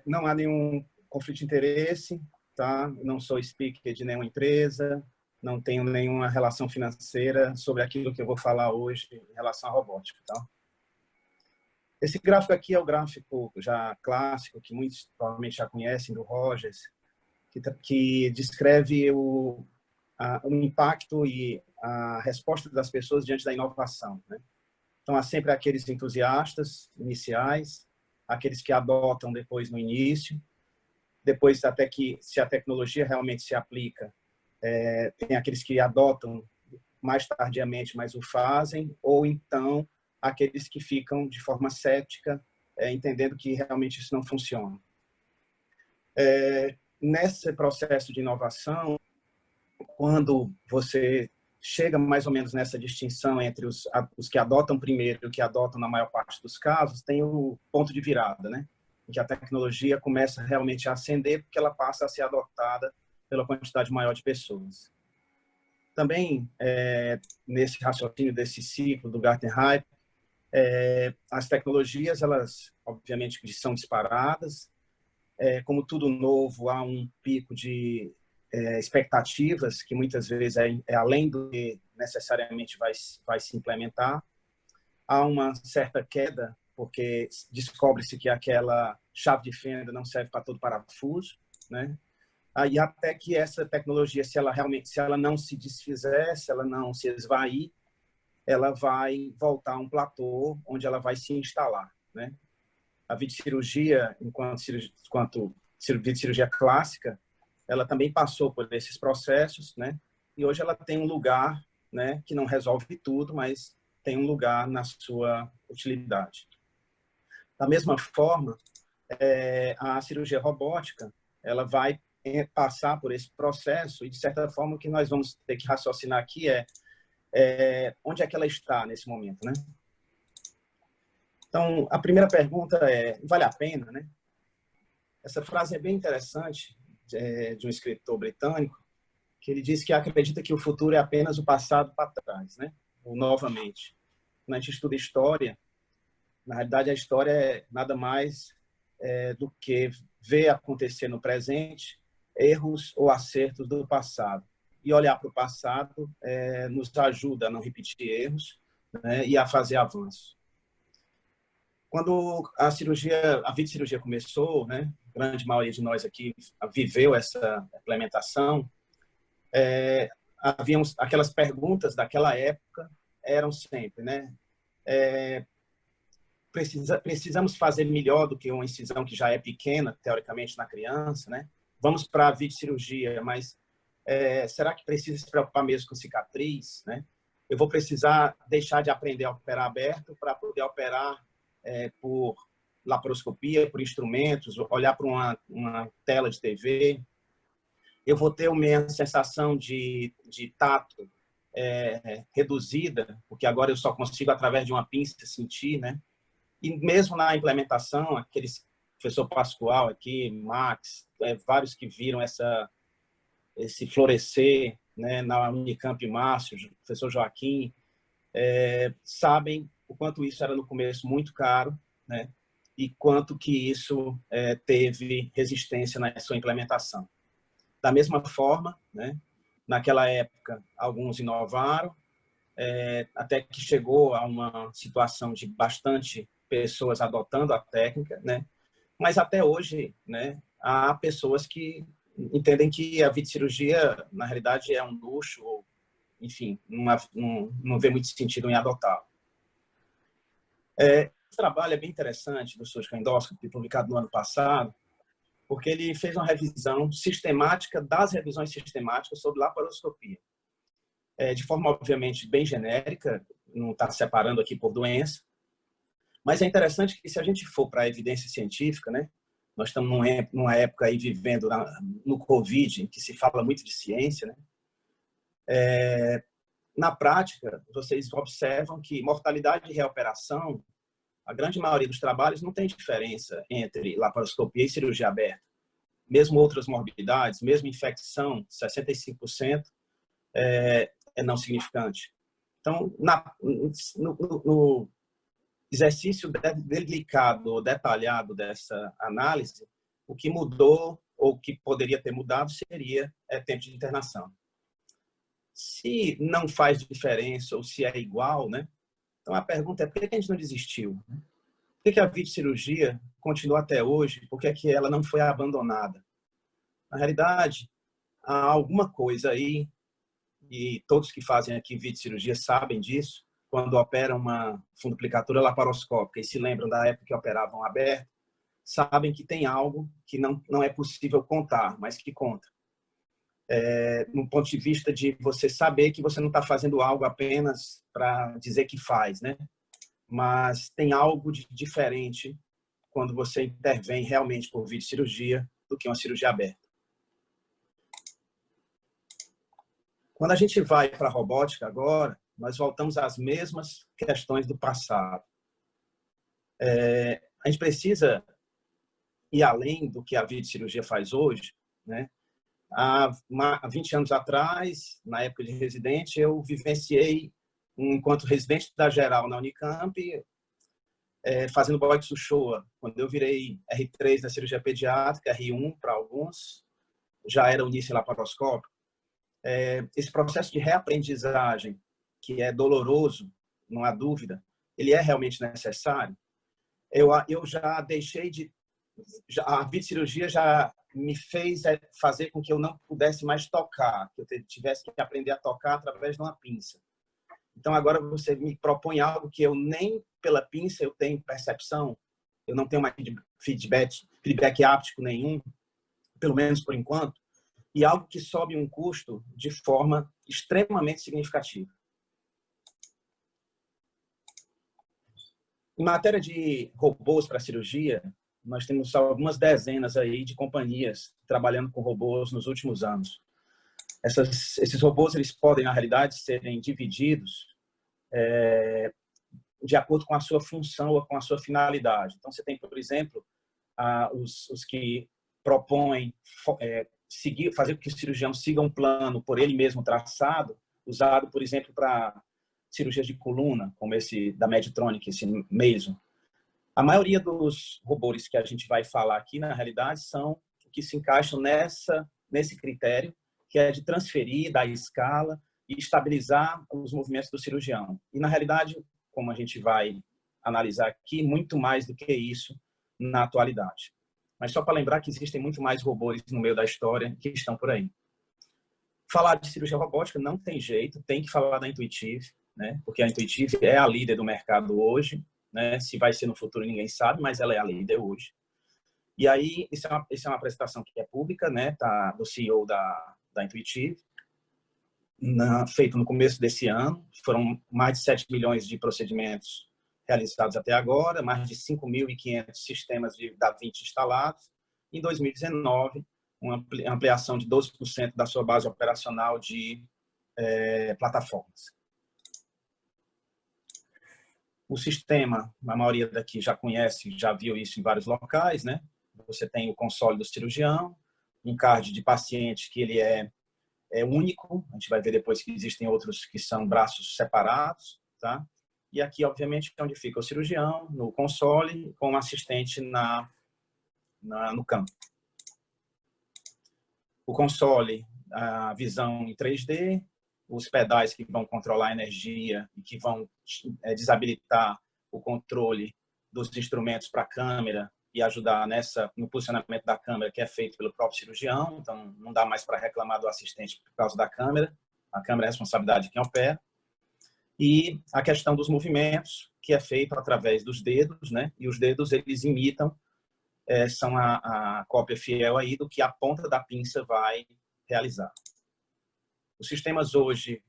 Não há nenhum conflito de interesse, tá? Não sou speaker de nenhuma empresa, não tenho nenhuma relação financeira sobre aquilo que eu vou falar hoje em relação à robótica, tá? Esse gráfico aqui é o gráfico já clássico, que muitos provavelmente já conhecem, do Rogers, que descreve o impacto e a resposta das pessoas diante da inovação, né? Então, há sempre aqueles entusiastas iniciais, aqueles que adotam depois no início, depois até que, se a tecnologia realmente se aplica, tem aqueles que adotam mais tardiamente, mas o fazem, ou então aqueles que ficam de forma cética, entendendo que realmente isso não funciona. Nesse processo de inovação, quando você chega mais ou menos nessa distinção entre os que adotam primeiro e os que adotam na maior parte dos casos, tem o ponto de virada, né? Em que a tecnologia começa realmente a ascender porque ela passa a ser adotada pela quantidade maior de pessoas. Também, nesse raciocínio desse ciclo do Gartner Hype, as tecnologias, elas obviamente são disparadas, como tudo novo, há um pico de expectativas que muitas vezes é além do que necessariamente vai se implementar. Há uma certa queda, porque descobre-se que aquela chave de fenda não serve para todo parafuso, né? E até que essa tecnologia, se ela não se desfizer, se ela não se esvair, ela vai voltar a um platô onde ela vai se instalar, né? A videocirurgia, enquanto videocirurgia clássica, ela também passou por esses processos, né? E hoje ela tem um lugar, né, que não resolve tudo, mas tem um lugar na sua utilidade. Da mesma forma, a cirurgia robótica, ela vai passar por esse processo e, de certa forma, o que nós vamos ter que raciocinar aqui onde é que ela está nesse momento, né? Então, a primeira pergunta vale a pena, né? Essa frase é bem interessante, de um escritor britânico, que ele diz que acredita que o futuro é apenas o passado para trás, né? Ou novamente. Quando a gente estuda história, na realidade a história é nada mais do que ver acontecer no presente erros ou acertos do passado. E olhar para o passado nos ajuda a não repetir erros, né? E a fazer avanços. Quando a videocirurgia começou, né? A grande maioria de nós aqui viveu essa implementação. Haviam aquelas perguntas daquela época, eram sempre, né? Precisamos fazer melhor do que uma incisão que já é pequena, teoricamente, na criança, né? Vamos para a videocirurgia, mas será que precisa se preocupar mesmo com cicatriz, né? Eu vou precisar deixar de aprender a operar aberto para poder operar por laparoscopia, por instrumentos, olhar para uma tela de TV. Eu vou ter uma sensação de tato reduzida, porque agora eu só consigo, através de uma pinça, sentir, né? E mesmo na implementação, aqueles professor Pascoal aqui, Max, vários que viram esse florescer, né, na Unicamp, Márcio, professor Joaquim, sabem o quanto isso era no começo muito caro, né? E quanto que isso teve resistência na sua implementação. Da mesma forma, né, naquela época, alguns inovaram, até que chegou a uma situação de bastante pessoas adotando a técnica, né? Mas até hoje, né, há pessoas que entendem que a videocirurgia, na realidade, é um luxo, ou, enfim, não vê muito sentido em adotá-lo. Esse trabalho é bem interessante do surgical endoscopy, publicado no ano passado, porque ele fez uma revisão sistemática das revisões sistemáticas sobre laparoscopia. De forma, obviamente, bem genérica, não está separando aqui por doença, mas é interessante que, se a gente for para a evidência científica, né, nós estamos numa época aí vivendo no Covid, em que se fala muito de ciência, né? Na prática, vocês observam que mortalidade e reoperação, a grande maioria dos trabalhos não tem diferença entre laparoscopia e cirurgia aberta. Mesmo outras morbidades, mesmo infecção, 65% é não significante. Então, exercício delicado, detalhado dessa análise, o que mudou ou que poderia ter mudado seria tempo de internação. Se não faz diferença ou se é igual, né? Então a pergunta é: por que a gente não desistiu? Por que a videocirurgia continua até hoje? Por que ela não foi abandonada? Na realidade, há alguma coisa aí, e todos que fazem aqui videocirurgia sabem disso, quando operam uma fundoplicatura laparoscópica e se lembram da época que operavam aberto, sabem que tem algo que não é possível contar, mas que conta. No ponto de vista de você saber que você não está fazendo algo apenas para dizer que faz, né? Mas tem algo de diferente quando você intervém realmente por videocirurgia do que uma cirurgia aberta. Quando a gente vai para a robótica agora, nós voltamos às mesmas questões do passado. A gente precisa ir além do que a videocirurgia faz hoje, né? Há 20 anos atrás, na época de residente, eu vivenciei, enquanto residente da geral na Unicamp, fazendo Boitsu-Showa. Quando eu virei R3 da cirurgia pediátrica, R1 para alguns, já era unilaparoscópico. Esse processo de reaprendizagem, que é doloroso, não há dúvida, ele é realmente necessário. Eu já deixei de... a videocirurgia já me fez fazer com que eu não pudesse mais tocar, que eu tivesse que aprender a tocar através de uma pinça. Então, agora você me propõe algo que eu nem pela pinça eu tenho percepção, eu não tenho mais feedback áptico nenhum, pelo menos por enquanto, e algo que sobe um custo de forma extremamente significativa. Em matéria de robôs para cirurgia, nós temos algumas dezenas aí de companhias trabalhando com robôs nos últimos anos. Esses robôs, eles podem, na realidade, serem divididos de acordo com a sua função ou com a sua finalidade. Então, você tem, por exemplo, os que propõem fazer com que o cirurgião siga um plano por ele mesmo traçado, usado, por exemplo, para cirurgias de coluna, como esse da Medtronic, esse Mason. A maioria dos robôs que a gente vai falar aqui, na realidade, são que se encaixam nesse critério, que é de transferir, dar escala e estabilizar os movimentos do cirurgião. E, na realidade, como a gente vai analisar aqui, muito mais do que isso na atualidade. Mas só para lembrar que existem muito mais robôs no meio da história que estão por aí. Falar de cirurgia robótica não tem jeito, tem que falar da Intuitive, né? Porque a Intuitive é a líder do mercado hoje, né? Se vai ser no futuro ninguém sabe, mas ela é a líder hoje. E aí, isso é uma apresentação que é pública, né? Tá, do CEO da Intuitive, feito no começo desse ano. Foram mais de 7 milhões de procedimentos realizados até agora, mais de 5.500 sistemas de Da Vinci instalados. Em 2019, uma ampliação de 12% da sua base operacional de plataformas. O sistema, a maioria daqui já conhece, já viu isso em vários locais, né? Você tem o console do cirurgião, um card de paciente que ele é único. A gente vai ver depois que existem outros que são braços separados, tá? E aqui, obviamente, é onde fica o cirurgião, no console, com o assistente no campo. O console, a visão em 3D, os pedais que vão controlar a energia e que vão desabilitar o controle dos instrumentos para a câmera e ajudar no posicionamento da câmera, que é feito pelo próprio cirurgião. Então, não dá mais para reclamar do assistente por causa da câmera. A câmera é a responsabilidade de quem opera. E a questão dos movimentos, que é feito através dos dedos, né? E os dedos, eles imitam, são a cópia fiel aí do que a ponta da pinça vai realizar. Os sistemas hoje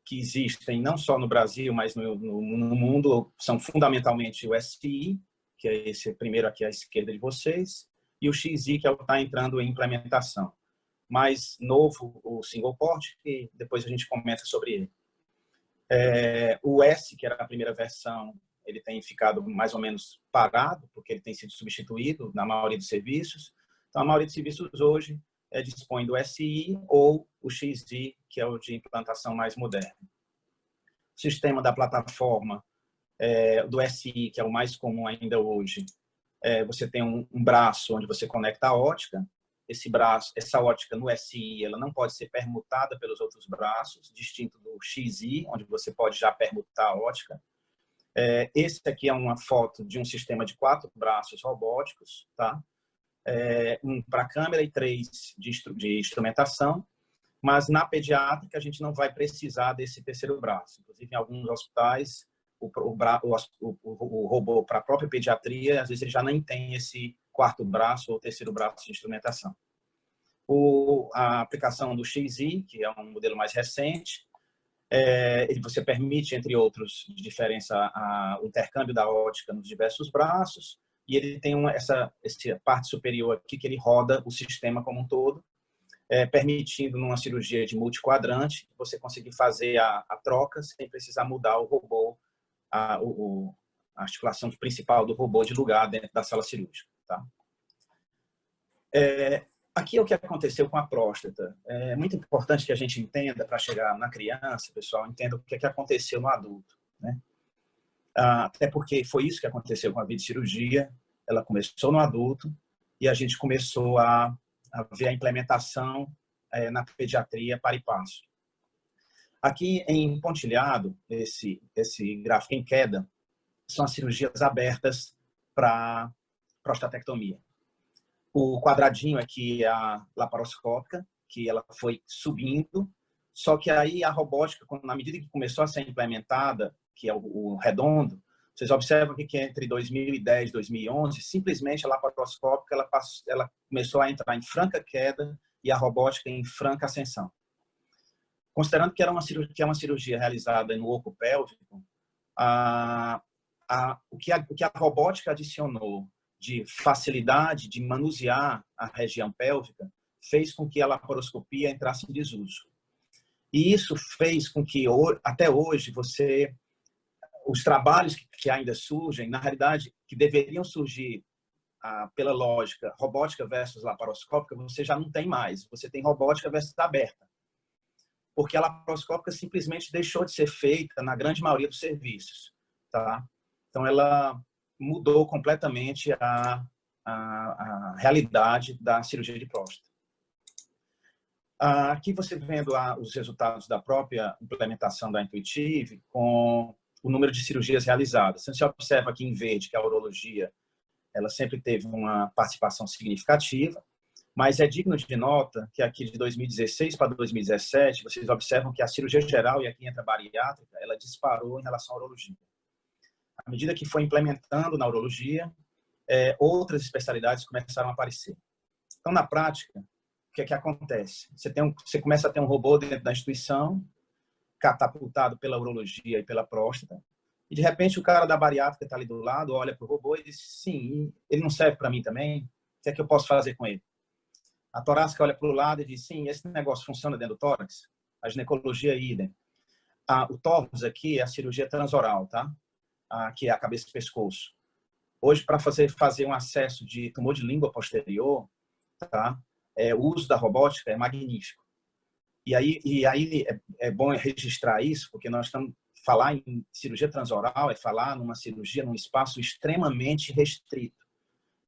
que existem, não só no Brasil, mas no mundo, são fundamentalmente o SI, que é esse primeiro aqui à esquerda de vocês, e o XI, que está entrando em implementação. Mais novo, o single port, que depois a gente comenta sobre ele. O S, que era a primeira versão, ele tem ficado mais ou menos parado, porque ele tem sido substituído na maioria dos serviços. Então, a maioria dos serviços hoje dispõe do SI ou o XI, que é o de implantação mais moderna. O sistema da plataforma do SI, que é o mais comum ainda hoje, você tem um braço onde você conecta a ótica. Essa ótica no SI, ela não pode ser permutada pelos outros braços, distinto do XI, onde você pode já permutar a ótica. Esse aqui é uma foto de um sistema de 4 braços robóticos, tá? Um para câmera e 3 de instrumentação, mas na pediátrica a gente não vai precisar desse terceiro braço. Inclusive, em alguns hospitais, o robô para a própria pediatria, às vezes ele já nem tem esse 4º braço ou terceiro braço de instrumentação. A aplicação do XI, que é um modelo mais recente, você permite, entre outros, de diferença, o intercâmbio da ótica nos diversos braços, e ele tem essa parte superior aqui que ele roda o sistema como um todo, permitindo, numa cirurgia de multiquadrante, você conseguir fazer a troca sem precisar mudar o robô, a articulação principal do robô de lugar dentro da sala cirúrgica. Tá? Aqui é o que aconteceu com a próstata. É muito importante que a gente entenda, para chegar na criança, pessoal, entenda o que aconteceu no adulto. Né? Até porque foi isso que aconteceu com a videocirurgia. Ela começou no adulto e a gente começou a ver a implementação na pediatria para e passo. Aqui em pontilhado, esse gráfico em queda, são as cirurgias abertas para prostatectomia. O quadradinho aqui é a laparoscópica, que ela foi subindo, só que aí a robótica, na medida que começou a ser implementada, que é o redondo, vocês observam que entre 2010 e 2011, simplesmente a laparoscópica ela começou a entrar em franca queda e a robótica em franca ascensão. Considerando que é uma cirurgia realizada no oco pélvico, o que a robótica adicionou de facilidade de manusear a região pélvica fez com que a laparoscopia entrasse em desuso. E isso fez com que, até hoje, os trabalhos que ainda surgem, na realidade, que deveriam surgir pela lógica robótica versus laparoscópica, você já não tem mais. Você tem robótica versus aberta. Porque a laparoscópica simplesmente deixou de ser feita na grande maioria dos serviços. Tá? Então, ela mudou completamente a realidade da cirurgia de próstata. Aqui você vendo os resultados da própria implementação da Intuitive com o número de cirurgias realizadas. Você observa aqui em verde que a urologia ela sempre teve uma participação significativa, mas é digno de nota que aqui de 2016 para 2017, vocês observam que a cirurgia geral, e aqui entra a bariátrica, ela disparou em relação à urologia. À medida que foi implementando na urologia, outras especialidades começaram a aparecer. Então, na prática, o que é que acontece? Você começa a ter um robô dentro da instituição, catapultado pela urologia e pela próstata, e de repente o cara da bariátrica está ali do lado, olha para o robô e diz, sim, ele não serve para mim também? O que é que eu posso fazer com ele? A torácica olha para o lado e diz, sim, esse negócio funciona dentro do tórax? A ginecologia, idem. O TORS aqui é a cirurgia transoral, tá? Que é a cabeça e pescoço. Hoje, para fazer um acesso de tumor de língua posterior, tá? O uso da robótica é magnífico. E aí é bom registrar isso, porque nós estamos falar em cirurgia transoral é falar numa cirurgia num espaço extremamente restrito,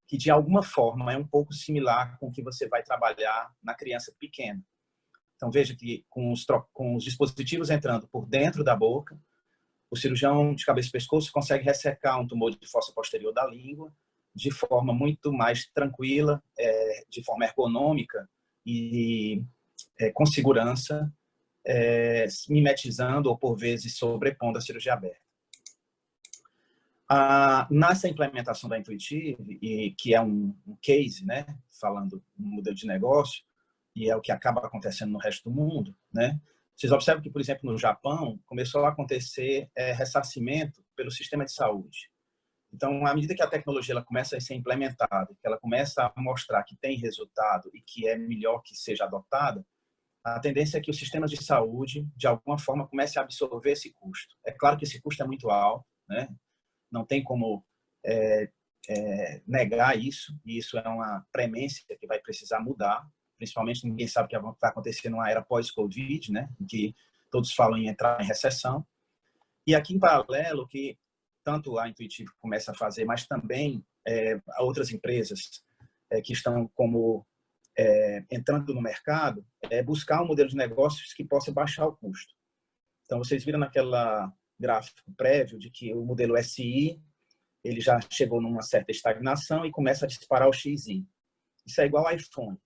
que de alguma forma é um pouco similar com o que você vai trabalhar na criança pequena. Então veja que com os dispositivos entrando por dentro da boca, o cirurgião de cabeça e pescoço consegue ressecar um tumor de fossa posterior da língua de forma muito mais tranquila, de forma ergonômica e com segurança, mimetizando ou, por vezes, sobrepondo a cirurgia aberta. Nessa implementação da Intuitive, que é um case, né, falando no modelo de negócio, e é o que acaba acontecendo no resto do mundo, né, vocês observam que, por exemplo, no Japão, começou a acontecer ressarcimento pelo sistema de saúde. Então, à medida que a tecnologia ela começa a ser implementada, que ela começa a mostrar que tem resultado e que é melhor que seja adotada, a tendência é que os sistemas de saúde, de alguma forma, comecem a absorver esse custo. É claro que esse custo é muito alto, né? Não tem como negar isso, e isso é uma premência que vai precisar mudar, principalmente ninguém sabe o que vai acontecer numa era pós-Covid, né? Em que todos falam em entrar em recessão. E aqui, em paralelo, que tanto a Intuitive começa a fazer, mas também outras empresas que estão entrando no mercado, é buscar um modelo de negócios que possa baixar o custo. Então, vocês viram naquela gráfico prévio de que o modelo SI ele já chegou numa certa estagnação e começa a disparar o XI. Isso é igual ao iPhone.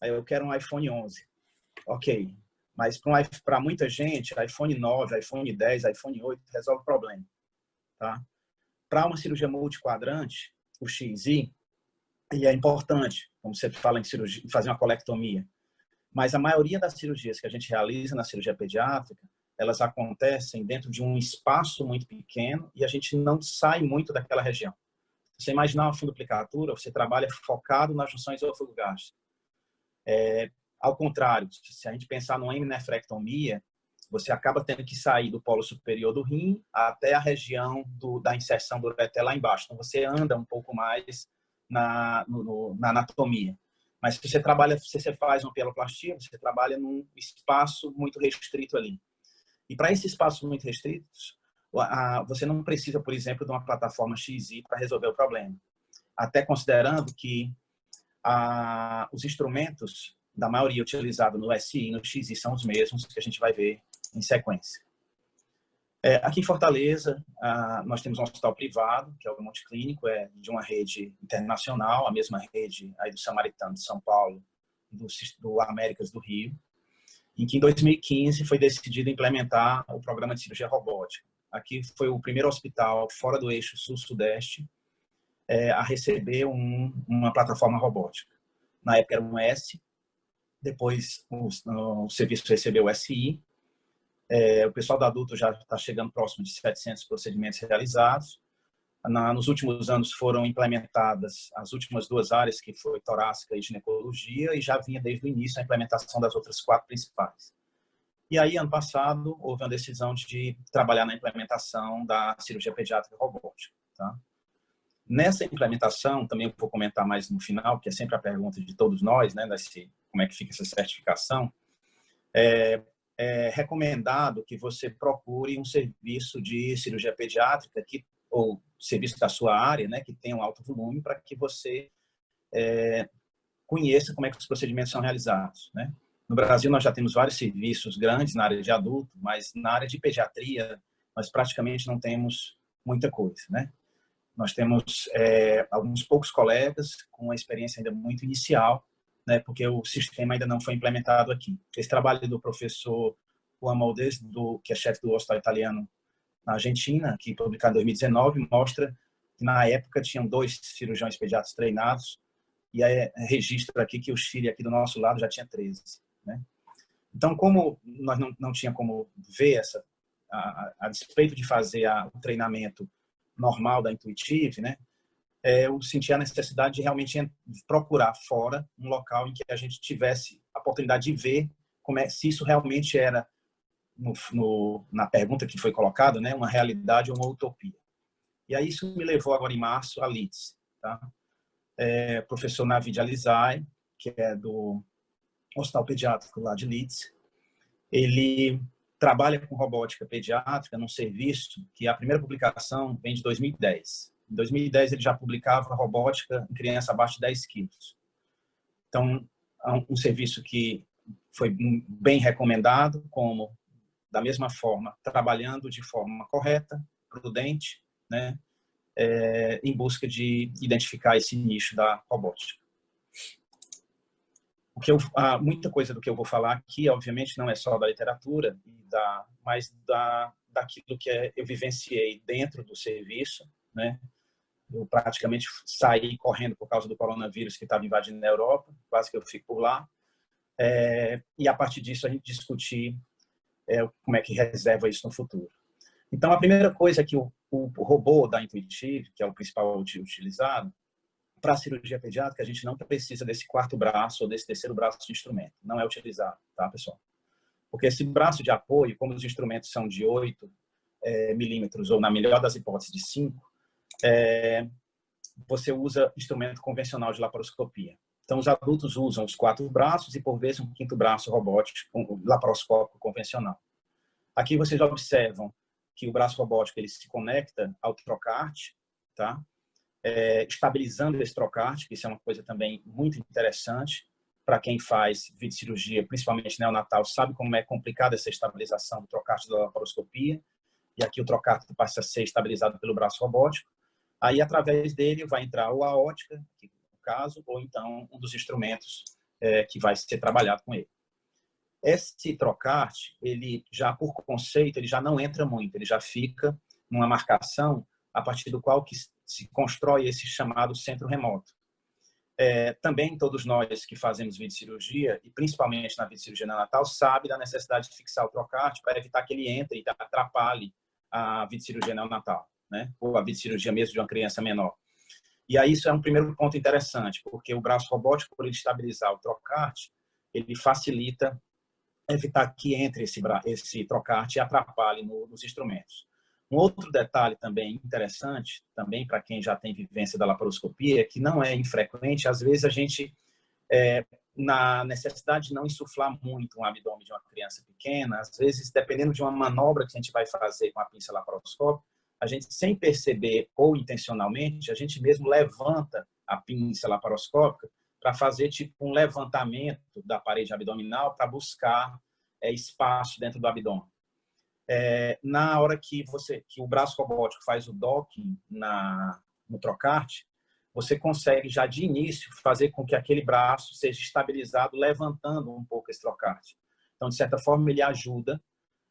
Aí eu quero um iPhone 11. Ok, mas para muita gente, iPhone 9, iPhone 10, iPhone 8 resolve o problema. Tá? Para uma cirurgia multiquadrante, o XI ele é importante, como você fala em cirurgia, fazer uma colectomia. Mas a maioria das cirurgias que a gente realiza na cirurgia pediátrica, elas acontecem dentro de um espaço muito pequeno e a gente não sai muito daquela região. Se você imaginar uma fundoplicatura, você trabalha focado na junção esofágica. Ao contrário, se a gente pensar numa heminefrectomia, você acaba tendo que sair do polo superior do rim até a região da inserção do ureter lá embaixo. Então, você anda um pouco mais na anatomia. Mas se você faz uma pieloplastia, você trabalha num espaço muito restrito ali. E para esse espaço muito restrito, você não precisa, por exemplo, de uma plataforma XI para resolver o problema. Até considerando que os instrumentos da maioria utilizados no SI e no XI são os mesmos que a gente vai ver em sequência. Aqui em Fortaleza, nós temos um hospital privado, que é o Monte Clínico, de uma rede internacional, a mesma rede aí do Samaritano de São Paulo, do Américas do Rio, em que em 2015 foi decidido implementar o programa de cirurgia robótica. Aqui foi o primeiro hospital fora do eixo sul-sudeste a receber uma plataforma robótica. Na época era um S, depois o serviço recebeu o SI. O pessoal do adulto já está chegando próximo de 700 procedimentos realizados. Nos últimos anos foram implementadas as últimas 2 áreas, que foi torácica e ginecologia, e já vinha desde o início a implementação das outras 4 principais. E aí, ano passado, houve uma decisão de trabalhar na implementação da cirurgia pediátrica robótica. Tá? Nessa implementação, também vou comentar mais no final, que é sempre a pergunta de todos nós, né, como é que fica essa certificação, é recomendado que você procure um serviço de cirurgia pediátrica ou serviço da sua área, né, que tenha um alto volume, para que você conheça como é que os procedimentos são realizados, né? No Brasil, nós já temos vários serviços grandes na área de adulto, mas na área de pediatria, nós praticamente não temos muita coisa, né? Nós temos alguns poucos colegas com uma experiência ainda muito inicial, né, porque o sistema ainda não foi implementado aqui. Esse trabalho do professor Juan Maldes, que é chefe do Hospital Italiano na Argentina, que publicado em 2019, mostra que na época tinham 2 cirurgiões pediatras treinados, e aí registra aqui que o Chile, aqui do nosso lado, já tinha 13. Né? Então, como nós não tinha como ver a despeito de fazer o treinamento normal da Intuitive, né, eu senti a necessidade de realmente procurar fora um local em que a gente tivesse a oportunidade de ver se isso realmente era, na pergunta que foi colocada, né, uma realidade ou uma utopia. E aí isso me levou agora em março a Leeds. Tá? Professor Navid Alizai, que é do Hospital Pediátrico lá de Leeds, ele trabalha com robótica pediátrica num serviço que a primeira publicação vem de 2010. Em 2010, ele já publicava robótica em criança abaixo de 10 quilos. Então, um serviço que foi bem recomendado, como, da mesma forma, trabalhando de forma correta, prudente, né, em busca de identificar esse nicho da robótica. Muita coisa do que eu vou falar aqui, obviamente, não é só da literatura, mas daquilo que eu vivenciei dentro do serviço, né? Eu praticamente saí correndo por causa do coronavírus que estava invadindo a Europa, quase que eu fico por lá. E a partir disso a gente discutir como é que reserva isso no futuro. Então, a primeira coisa é que o robô da Intuitive, que é o principal utilizado, para a cirurgia pediátrica, a gente não precisa desse 4º braço ou desse 3º braço de instrumento. Não é utilizado, tá, pessoal? Porque esse braço de apoio, como os instrumentos são de 8 milímetros, ou na melhor das hipóteses de 5, você usa instrumento convencional de laparoscopia. Então, os adultos usam os 4 braços e, por vezes, um 5º braço robótico, laparoscópico convencional. Aqui vocês observam que o braço robótico ele se conecta ao trocarte, tá? Estabilizando esse trocarte, que isso é uma coisa também muito interessante para quem faz videocirurgia, principalmente neonatal, sabe como é complicada essa estabilização do trocarte da laparoscopia, e aqui o trocarte passa a ser estabilizado pelo braço robótico. Aí, através dele, vai entrar ou a ótica, no caso, ou então um dos instrumentos que vai ser trabalhado com ele. Esse trocarte, ele já por conceito, ele já não entra muito, ele já fica numa marcação a partir do qual que se constrói esse chamado centro remoto. Também todos nós que fazemos videocirurgia, e principalmente na videocirurgia neonatal, sabe da necessidade de fixar o trocarte para evitar que ele entre e atrapalhe a videocirurgia neonatal, né? Ou a videocirurgia mesmo de uma criança menor. E aí isso é um primeiro ponto interessante, porque o braço robótico, por ele estabilizar o trocarte, ele facilita evitar que entre esse trocarte e atrapalhe nos instrumentos. Um outro detalhe também interessante, também para quem já tem vivência da laparoscopia, que não é infrequente, às vezes a gente, na necessidade de não insuflar muito um abdômen de uma criança pequena, às vezes, dependendo de uma manobra que a gente vai fazer com a pinça laparoscópica, a gente, sem perceber ou intencionalmente, a gente mesmo levanta a pinça laparoscópica para fazer tipo um levantamento da parede abdominal para buscar espaço dentro do abdômen. Na hora que o braço robótico faz o docking no trocarte, você consegue já de início fazer com que aquele braço seja estabilizado, levantando um pouco esse trocarte. Então, de certa forma, ele ajuda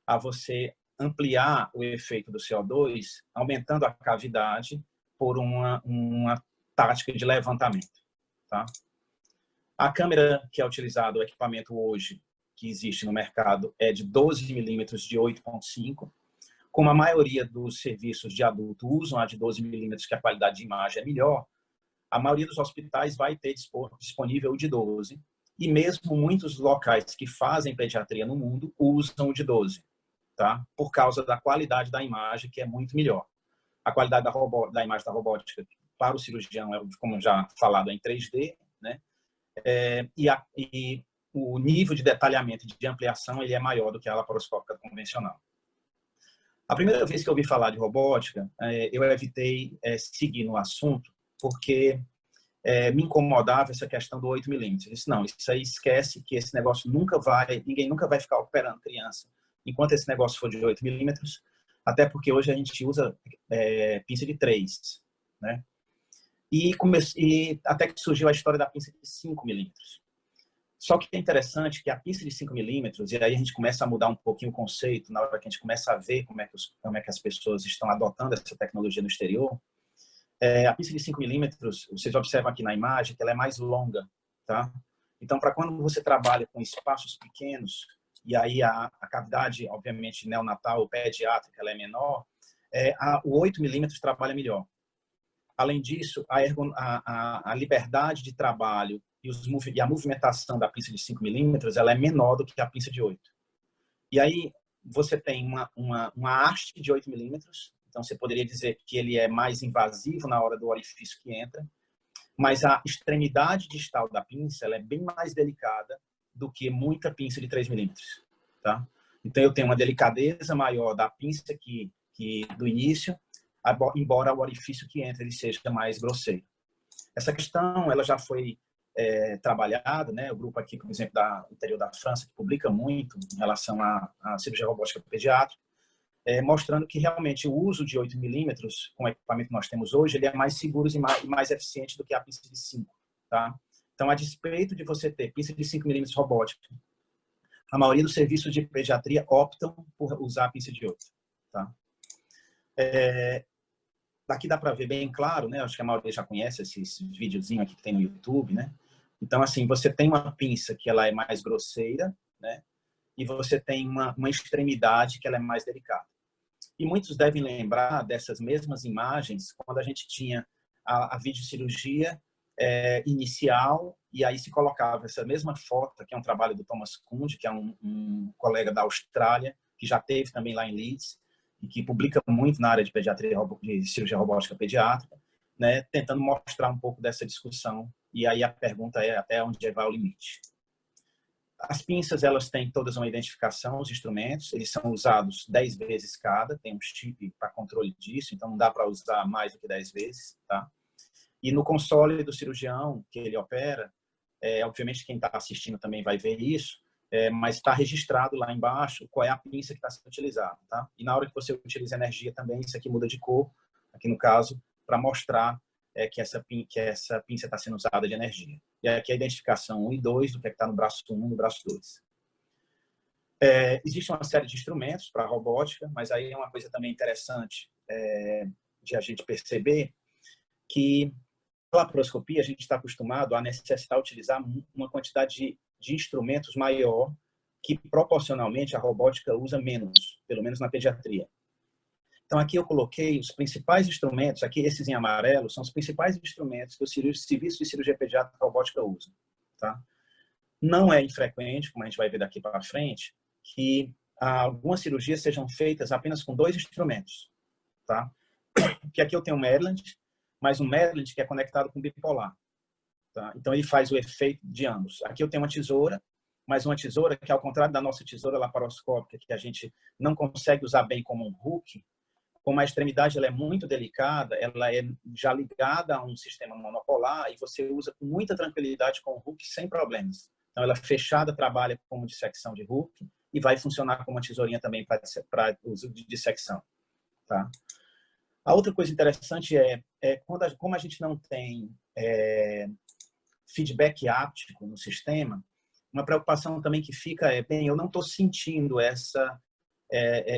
a você ampliar o efeito do CO2, aumentando a cavidade por uma tática de levantamento, tá? A câmera que é utilizada, o equipamento hoje que existe no mercado, é de 12 milímetros de 8,5. Como a maioria dos serviços de adulto usam a de 12 milímetros, que a qualidade de imagem é melhor, a maioria dos hospitais vai ter disponível o de 12. E mesmo muitos locais que fazem pediatria no mundo usam o de 12, tá? Por causa da qualidade da imagem, que é muito melhor. A qualidade da imagem da robótica para o cirurgião, como já falado, é em 3D, né? E o nível de detalhamento e de ampliação ele é maior do que a laparoscópica convencional. A primeira vez que eu ouvi falar de robótica, eu evitei seguir no assunto, porque me incomodava essa questão do 8 milímetros. Eu disse, não, isso aí esquece que esse negócio ninguém nunca vai ficar operando criança enquanto esse negócio for de 8 milímetros, até porque hoje a gente usa pinça de 3, né? E até que surgiu a história da pinça de 5 milímetros. Só que é interessante que a pinça de 5 milímetros, e aí a gente começa a mudar um pouquinho o conceito, na hora que a gente começa a ver como é que as pessoas estão adotando essa tecnologia no exterior, a pinça de 5 milímetros, vocês observam aqui na imagem que ela é mais longa, tá? Então, para quando você trabalha com espaços pequenos, e aí a cavidade, obviamente, neonatal ou pediátrica, ela é menor, o 8 milímetros trabalha melhor. Além disso, a liberdade de trabalho e a movimentação da pinça de 5 milímetros ela é menor do que a pinça de 8. E aí você tem uma haste de 8 milímetros, então você poderia dizer que ele é mais invasivo na hora do orifício que entra, mas a extremidade distal da pinça ela é bem mais delicada do que muita pinça de 3 milímetros. Tá? Então eu tenho uma delicadeza maior da pinça que do início, embora o orifício que entra ele seja mais grosseiro. Essa questão ela já foi trabalhada, né? O grupo aqui, por exemplo, do interior da França, que publica muito em relação à cirurgia robótica pediátrica, mostrando que realmente o uso de 8 milímetros com o equipamento que nós temos hoje, ele é mais seguro e mais eficiente do que a pinça de 5. Tá? Então, a despeito de você ter pinça de 5 milímetros robótica, a maioria dos serviços de pediatria optam por usar a pinça de 8. Tá? Daqui dá para ver bem claro, né? Acho que a maioria já conhece esse videozinho aqui que tem no YouTube, né? Então, assim, você tem uma pinça que ela é mais grosseira, né? E você tem uma extremidade que ela é mais delicada. E muitos devem lembrar dessas mesmas imagens quando a gente tinha a videocirurgia inicial e aí se colocava essa mesma foto, que é um trabalho do Thomas Kuhn, que é um colega da Austrália, que já teve também lá em Leeds, e que publica muito na área de pediatria, de cirurgia robótica pediátrica, né, tentando mostrar um pouco dessa discussão. E aí a pergunta é até onde vai o limite. As pinças, elas têm todas uma identificação, os instrumentos, eles são usados 10 vezes cada, tem um chip para controle disso, então não dá para usar mais do que 10 vezes, tá? E no console do cirurgião que ele opera, obviamente quem está assistindo também vai ver isso, mas está registrado lá embaixo qual é a pinça que está sendo utilizada, tá? E na hora que você utiliza energia também, isso aqui muda de cor, aqui no caso, para mostrar que essa pinça está sendo usada de energia. E aqui a identificação 1 e 2 do que está no braço 1 e no braço 2. Existe uma série de instrumentos para a robótica, mas aí é uma coisa também interessante de a gente perceber que na laparoscopia a gente está acostumado a necessitar utilizar uma quantidade de instrumentos maior que proporcionalmente a robótica usa menos, pelo menos na pediatria. Então aqui eu coloquei os principais instrumentos, aqui esses em amarelo são os principais instrumentos que o serviço de cirurgia pediátrica robótica usa, tá? Não é infrequente, como a gente vai ver daqui para frente, que algumas cirurgias sejam feitas apenas com 2 instrumentos, tá? Porque aqui eu tenho um Maryland, mas um Maryland que é conectado com bipolar, tá? Então ele faz o efeito de ambos. Aqui eu tenho uma tesoura, mas uma tesoura que, ao contrário da nossa tesoura laparoscópica, que a gente não consegue usar bem como um hook, como a extremidade ela é muito delicada, ela é já ligada a um sistema monopolar e você usa com muita tranquilidade com o hook sem problemas. Então ela fechada trabalha como dissecção de hook e vai funcionar como uma tesourinha também para uso de dissecção, tá? A outra coisa interessante como a gente não tem feedback áptico no sistema, uma preocupação também que fica bem, eu não estou sentindo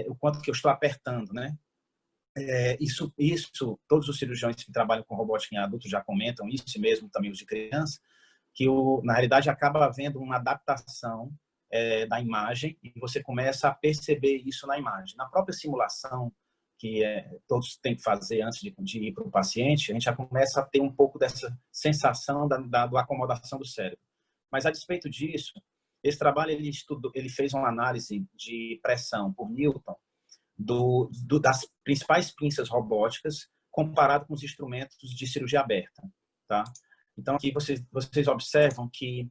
o quanto que eu estou apertando, né? Isso, todos os cirurgiões que trabalham com robótica em adultos já comentam isso, mesmo também os de criança, que na realidade acaba havendo uma adaptação da imagem e você começa a perceber isso na imagem. Na própria simulação que todos têm que fazer antes de ir para o paciente, a gente já começa a ter um pouco dessa sensação da acomodação do cérebro. Mas a despeito disso, esse trabalho ele fez uma análise de pressão por Newton das principais pinças robóticas comparado com os instrumentos de cirurgia aberta, tá? Então aqui vocês observam que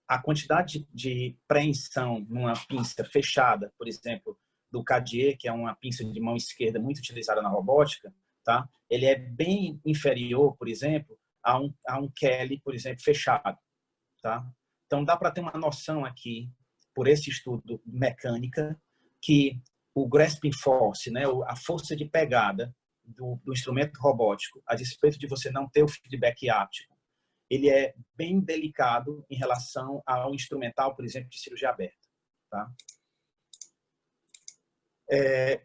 a quantidade de preensão numa pinça fechada, por exemplo, do Cadier, que é uma pinça de mão esquerda muito utilizada na robótica, tá? Ele é bem inferior, por exemplo, a um Kelly, por exemplo, fechado, tá? Então dá para ter uma noção aqui, por esse estudo mecânica, que o grasping force, né, a força de pegada do instrumento robótico, a despeito de você não ter o feedback áptico, ele é bem delicado em relação ao instrumental, por exemplo, de cirurgia aberta, tá?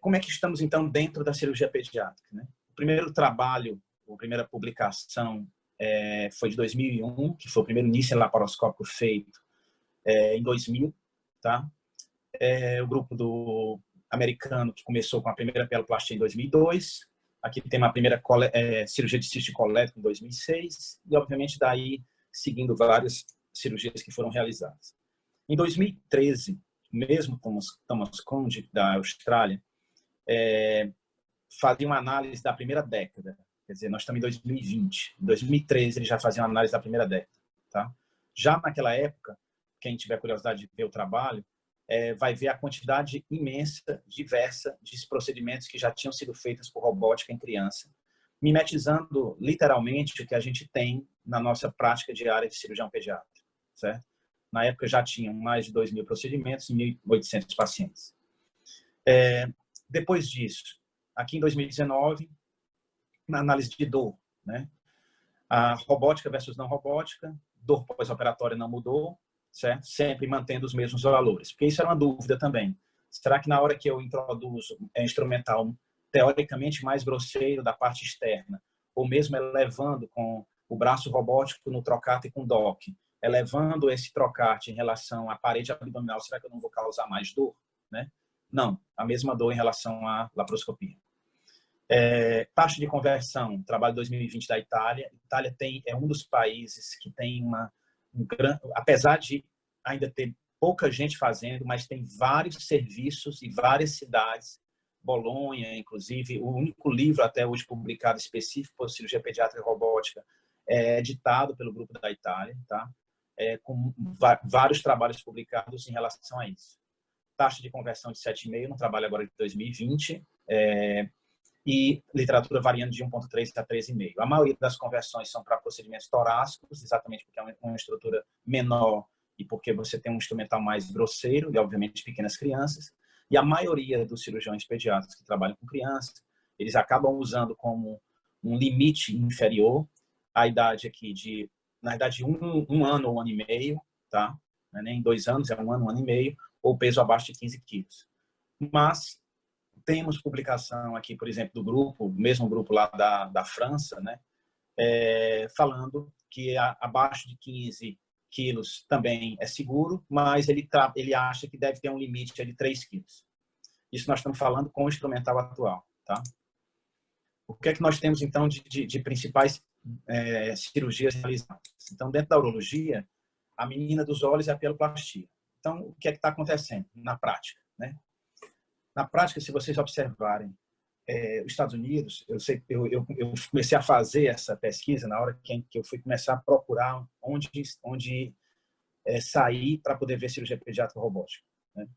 Como é que estamos, então, dentro da cirurgia pediátrica, né? O primeiro trabalho, a primeira publicação foi de 2001, que foi o primeiro Nissen laparoscópico feito em 2000, tá? O grupo do americano que começou com a primeira peloplastia em 2002. Aqui tem uma primeira cirurgia de cisto colético em 2006 e, obviamente, daí seguindo várias cirurgias que foram realizadas. Em 2013, mesmo Thomas Conde, da Austrália, fazia uma análise da primeira década. Quer dizer, nós estamos em 2020. Em 2013, ele já fazia uma análise da primeira década, tá? Já naquela época, quem tiver curiosidade de ver o trabalho, vai ver a quantidade imensa, diversa, de procedimentos que já tinham sido feitos por robótica em criança, mimetizando literalmente o que a gente tem na nossa prática diária de cirurgião pediátrico, certo? Na época já tinham mais de 2.000 procedimentos e 1.800 pacientes. Depois disso, aqui em 2019, na análise de dor, né? A robótica versus não robótica, dor pós-operatória não mudou, certo? Sempre mantendo os mesmos valores. Porque isso era uma dúvida também. Será que na hora que eu introduzo instrumental teoricamente mais grosseiro da parte externa, ou mesmo elevando com o braço robótico no trocarte com DOC, elevando esse trocarte em relação à parede abdominal, será que eu não vou causar mais dor, né? Não, a mesma dor em relação à laparoscopia. Taxa de conversão, trabalho 2020 da Itália. Itália é um dos países que tem apesar de ainda ter pouca gente fazendo, mas tem vários serviços e várias cidades, Bolonha, inclusive, o único livro até hoje publicado específico por cirurgia pediátrica e robótica é editado pelo grupo da Itália, tá? com vários trabalhos publicados em relação a isso. Taxa de conversão de 7,5 no trabalho agora de 2020, e literatura variando de 1,3 a 13,5. A maioria das conversões são para procedimentos torácicos, exatamente porque é uma estrutura menor e porque você tem um instrumental mais grosseiro e, obviamente, pequenas crianças. E a maioria dos cirurgiões pediátricos que trabalham com crianças, eles acabam usando como um limite inferior a idade aqui de, na verdade, um ano ou 1 ano e meio, tá? Não é nem 2 anos, é 1 ano, 1 ano e meio, ou peso abaixo de 15 quilos. Mas temos publicação aqui, por exemplo, do grupo, o mesmo grupo lá da França, né? Falando que abaixo de 15 quilos também é seguro, mas ele acha que deve ter um limite de 3 quilos. Isso nós estamos falando com o instrumental atual, tá? O que é que nós temos, então, de principais cirurgias realizadas? Então, dentro da urologia, a menina dos olhos é a pieloplastia. Então, o que é que está acontecendo na prática, né? Na prática, se vocês observarem os Estados Unidos, eu comecei a fazer essa pesquisa na hora que eu fui começar a procurar onde sair para poder ver cirurgia pediátrica robótica, né?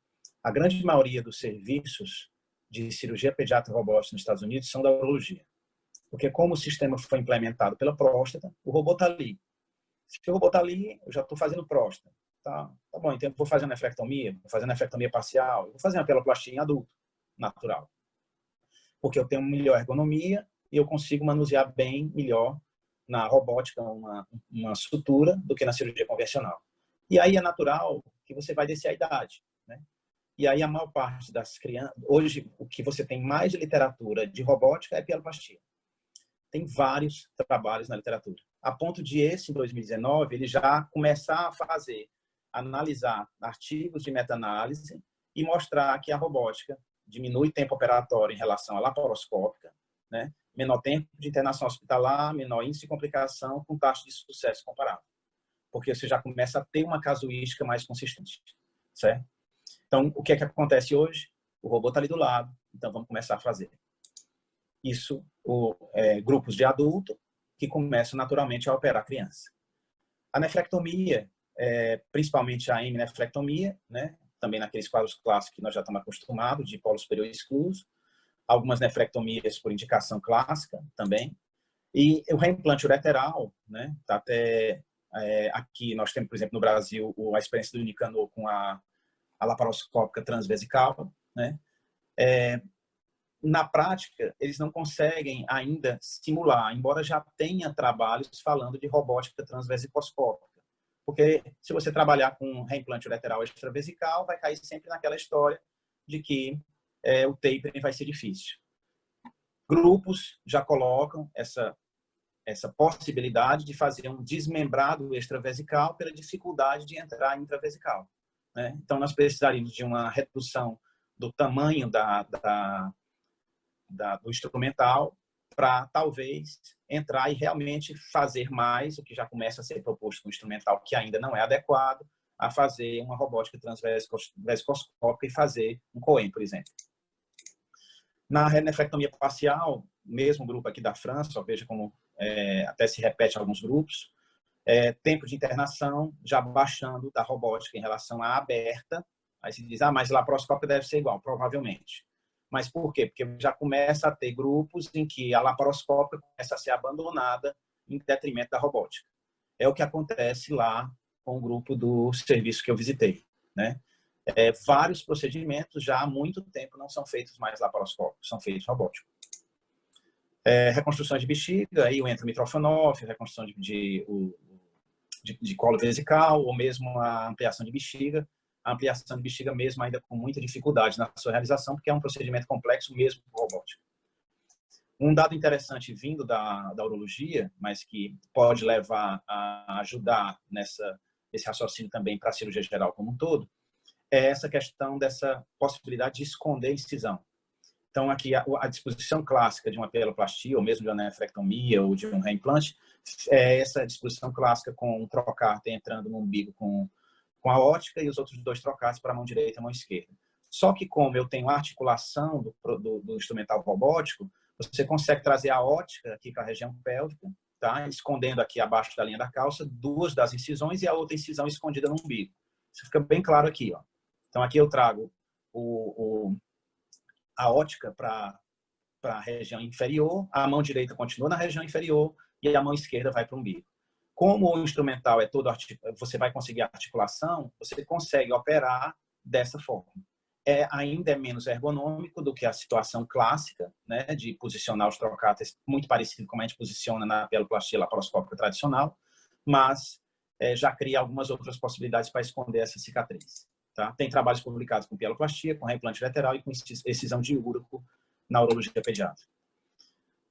A grande maioria dos serviços de cirurgia pediátrica robótica nos Estados Unidos são da urologia. Porque como o sistema foi implementado pela próstata, o robô está ali. Se o robô está ali, eu já estou fazendo próstata. Tá bom, então eu vou fazer uma nefrectomia, vou fazer uma nefrectomia parcial, eu vou fazer uma pieloplastia em adulto, natural. Porque eu tenho melhor ergonomia e eu consigo manusear bem melhor na robótica uma sutura do que na cirurgia convencional. E aí é natural que você vai descer a idade, né? E aí a maior parte das crianças... Hoje, o que você tem mais de literatura de robótica é pieloplastia. Tem vários trabalhos na literatura. A ponto de esse, em 2019, ele já começar a analisar artigos de meta-análise e mostrar que a robótica diminui tempo operatório em relação à laparoscópica, né? Menor tempo de internação hospitalar, menor índice de complicação, com taxa de sucesso comparável. Porque você já começa a ter uma casuística mais consistente, certo? Então, o que é que acontece hoje? O robô está ali do lado, então vamos começar a fazer. Isso, grupos de adulto que começam naturalmente a operar a criança. A nefrectomia, principalmente a heminefrectomia, né? Também naqueles quadros clássicos que nós já estamos acostumados, de polo superior excluso. Algumas nefrectomias por indicação clássica também. E o reimplante ureteral, né? Tá até aqui nós temos, por exemplo, no Brasil, a experiência do Nicanor com a laparoscópica transvesical, né? Na prática, eles não conseguem ainda simular, embora já tenha trabalhos falando de robótica transvesicoscópica. Porque se você trabalhar com reimplante ureteral extravesical, vai cair sempre naquela história de que o tapering vai ser difícil. Grupos já colocam essa possibilidade de fazer um desmembrado extravesical pela dificuldade de entrar intravesical, né? Então, nós precisaríamos de uma redução do tamanho do instrumental para, talvez, entrar e realmente fazer mais, o que já começa a ser proposto com o instrumental, que ainda não é adequado, a fazer uma robótica transvesicoscópica e fazer um COEM, por exemplo. Na nefrectomia parcial, mesmo grupo aqui da França, só veja como até se repete alguns grupos, tempo de internação já baixando da robótica em relação à aberta. Aí se diz, mas laparoscópica deve ser igual, provavelmente. Mas por quê? Porque já começa a ter grupos em que a laparoscópica começa a ser abandonada em detrimento da robótica. É o que acontece lá com o grupo do serviço que eu visitei, né? Vários procedimentos já há muito tempo não são feitos mais laparoscópicos, são feitos robóticos. Reconstrução de bexiga, aí entra o mitrofenófilo, reconstrução de colo vesical, ou mesmo a ampliação de bexiga. A ampliação de bexiga mesmo ainda com muita dificuldade na sua realização, porque é um procedimento complexo mesmo com robótica. Um dado interessante vindo da urologia, mas que pode levar a ajudar nesse raciocínio também para a cirurgia geral como um todo, é essa questão dessa possibilidade de esconder incisão. Então, aqui, a disposição clássica de uma pieloplastia, ou mesmo de uma nefrectomia, ou de um reimplante, é essa disposição clássica com um trocárter entrando no umbigo com a ótica e os outros 2 trocárteres para a mão direita e a mão esquerda. Só que, como eu tenho a articulação do instrumental robótico, você consegue trazer a ótica aqui para a região pélvica tá? Escondendo aqui abaixo da linha da calça 2 das incisões e a outra incisão escondida no umbigo. Isso fica bem claro aqui, ó. Então aqui eu trago a ótica para a região inferior, a mão direita continua na região inferior e a mão esquerda vai para o umbigo. Como o instrumental é todo, você vai conseguir articulação, você consegue operar dessa forma. Ainda é menos ergonômico do que a situação clássica, né, de posicionar os trocáteres, muito parecido com como a gente posiciona na pieloplastia laparoscópica tradicional, mas já cria algumas outras possibilidades para esconder essa cicatriz. Tá? Tem trabalhos publicados com pieloplastia, com reimplante lateral e com excisão de úrico na urologia pediátrica.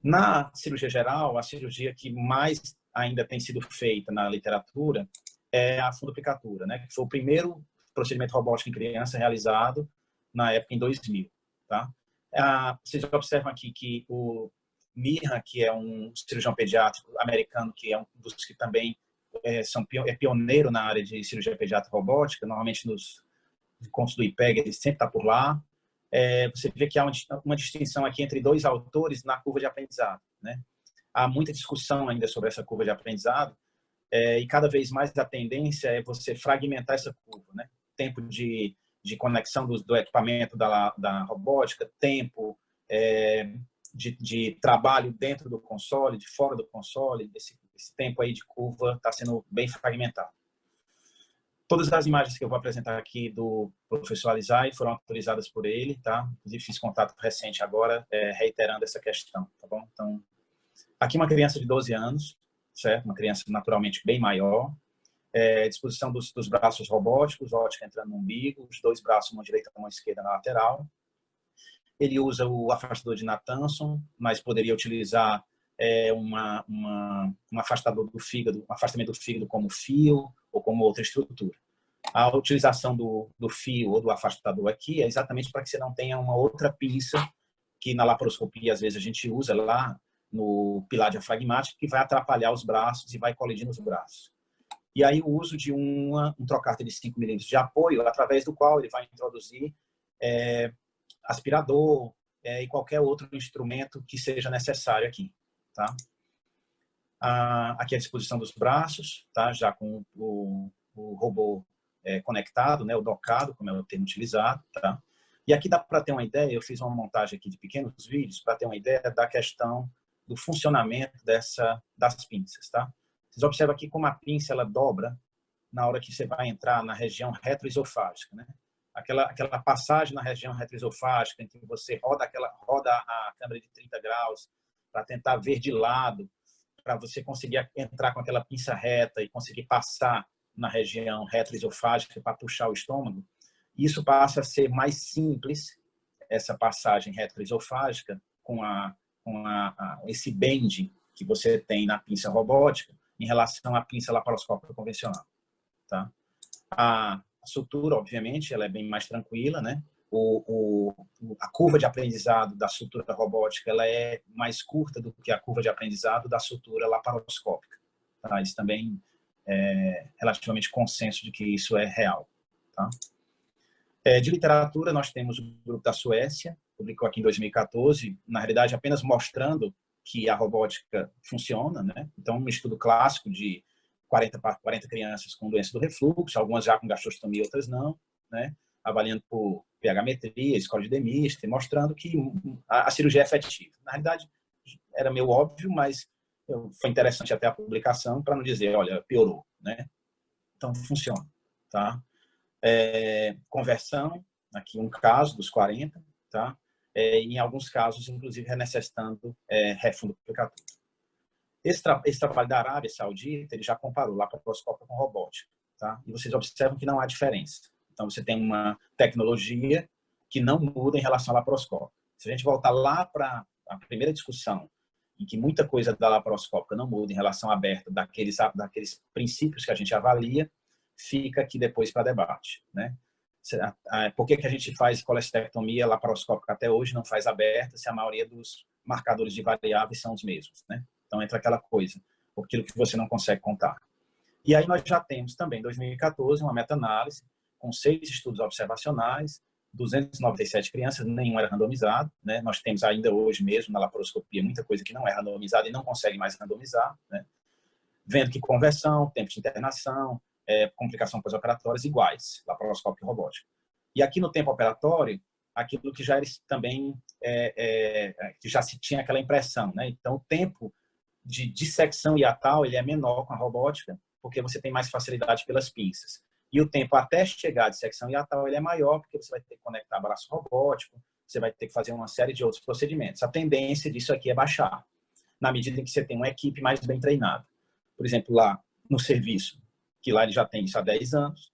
Na cirurgia geral, a cirurgia que mais ainda tem sido feita na literatura é a fundoplicatura, né, que foi o primeiro procedimento robótico em criança realizado na época em 2000. Tá? Vocês observam aqui que o Mirra, que é um cirurgião pediátrico americano, que é um dos que também é pioneiro na área de cirurgia pediátrica robótica, normalmente nos contos do IPEG, ele sempre está por lá. Você vê que há uma distinção aqui entre 2 autores na curva de aprendizado, né? Há muita discussão ainda sobre essa curva de aprendizado, e cada vez mais a tendência é você fragmentar essa curva, né? Tempo de conexão do equipamento da robótica, tempo de trabalho dentro do console, de fora do console, esse tempo aí de curva está sendo bem fragmentado. Todas as imagens que eu vou apresentar aqui do professor Alizai foram autorizadas por ele, tá? Inclusive fiz contato recente agora, reiterando essa questão, tá bom? Então, aqui uma criança de 12 anos, certo? Uma criança naturalmente bem maior, disposição dos braços robóticos, ótica entrando no umbigo, os 2 braços, uma direita e uma esquerda na lateral. Ele usa o afastador de Nathanson, mas poderia utilizar um afastador do fígado, um afastamento do fígado como fio ou como outra estrutura. A utilização do fio ou do afastador aqui é exatamente para que você não tenha uma outra pinça que na laparoscopia às vezes a gente usa lá no pilar diafragmático, que vai atrapalhar os braços e vai colidir nos braços. E aí o uso de um trocárter de 5 milímetros de apoio, através do qual ele vai introduzir aspirador e qualquer outro instrumento que seja necessário aqui. Tá? Aqui a disposição dos braços, tá? Já com o robô conectado, né? O docado, como é o termo utilizado. Tá? E aqui dá para ter uma ideia, eu fiz uma montagem aqui de pequenos vídeos para ter uma ideia da questão do funcionamento das pinças. Tá? Vocês observam aqui como a pinça ela dobra na hora que você vai entrar na região retroesofágica, né? Aquela passagem na região retroesofágica em que você roda a câmera de 30 graus para tentar ver de lado, para você conseguir entrar com aquela pinça reta e conseguir passar na região retroesofágica para puxar o estômago. Isso passa a ser mais simples, essa passagem retroesofágica, com esse bend que você tem na pinça robótica em relação à pinça laparoscópica convencional. Tá? A sutura, obviamente, ela é bem mais tranquila, né? A curva de aprendizado da sutura robótica ela é mais curta do que a curva de aprendizado da sutura laparoscópica. Tá? Isso também é relativamente consenso de que isso é real. Tá? De literatura, nós temos o grupo da Suécia, publicou aqui em 2014, na realidade apenas mostrando que a robótica funciona, né? Então, um estudo clássico de 40 crianças com doença do refluxo, algumas já com gastrostomia, outras não, né? Avaliando por pH-metria, score de Demister, mostrando que a cirurgia é efetiva. Na realidade, era meio óbvio, mas foi interessante até a publicação para não dizer, olha, piorou, né? Então, funciona, tá? Conversão, aqui um caso dos 40, tá? Em alguns casos, inclusive, necessitando refundoplicatura. Esse trabalho da Arábia Saudita, ele já comparou laparoscópia com robótica, tá? E vocês observam que não há diferença. Então, você tem uma tecnologia que não muda em relação à laparoscópia. Se a gente voltar lá para a primeira discussão, em que muita coisa da laparoscópica não muda em relação à aberta daqueles princípios que a gente avalia, fica aqui depois para debate, né? Por que a gente faz colestectomia laparoscópica até hoje, não faz aberta, se a maioria dos marcadores de variáveis são os mesmos, né? Então, entra aquela coisa, aquilo que você não consegue contar. E aí nós já temos também, em 2014, uma meta-análise com 6 estudos observacionais, 297 crianças, nenhum era randomizado, né? Nós temos ainda hoje mesmo na laparoscopia muita coisa que não é randomizada e não consegue mais randomizar, né? Vendo que conversão, tempo de internação, complicação pós-operatórias iguais, laparoscópico e robótica. E aqui no tempo operatório, aquilo que já era também, que já se tinha aquela impressão, né? Então, o tempo de dissecção hiatal ele é menor com a robótica, porque você tem mais facilidade pelas pinças. E o tempo até chegar à dissecção hiatal ele é maior, porque você vai ter que conectar braço robótico, você vai ter que fazer uma série de outros procedimentos. A tendência disso aqui é baixar, na medida em que você tem uma equipe mais bem treinada. Por exemplo, lá no serviço, que lá ele já tem isso há 10 anos,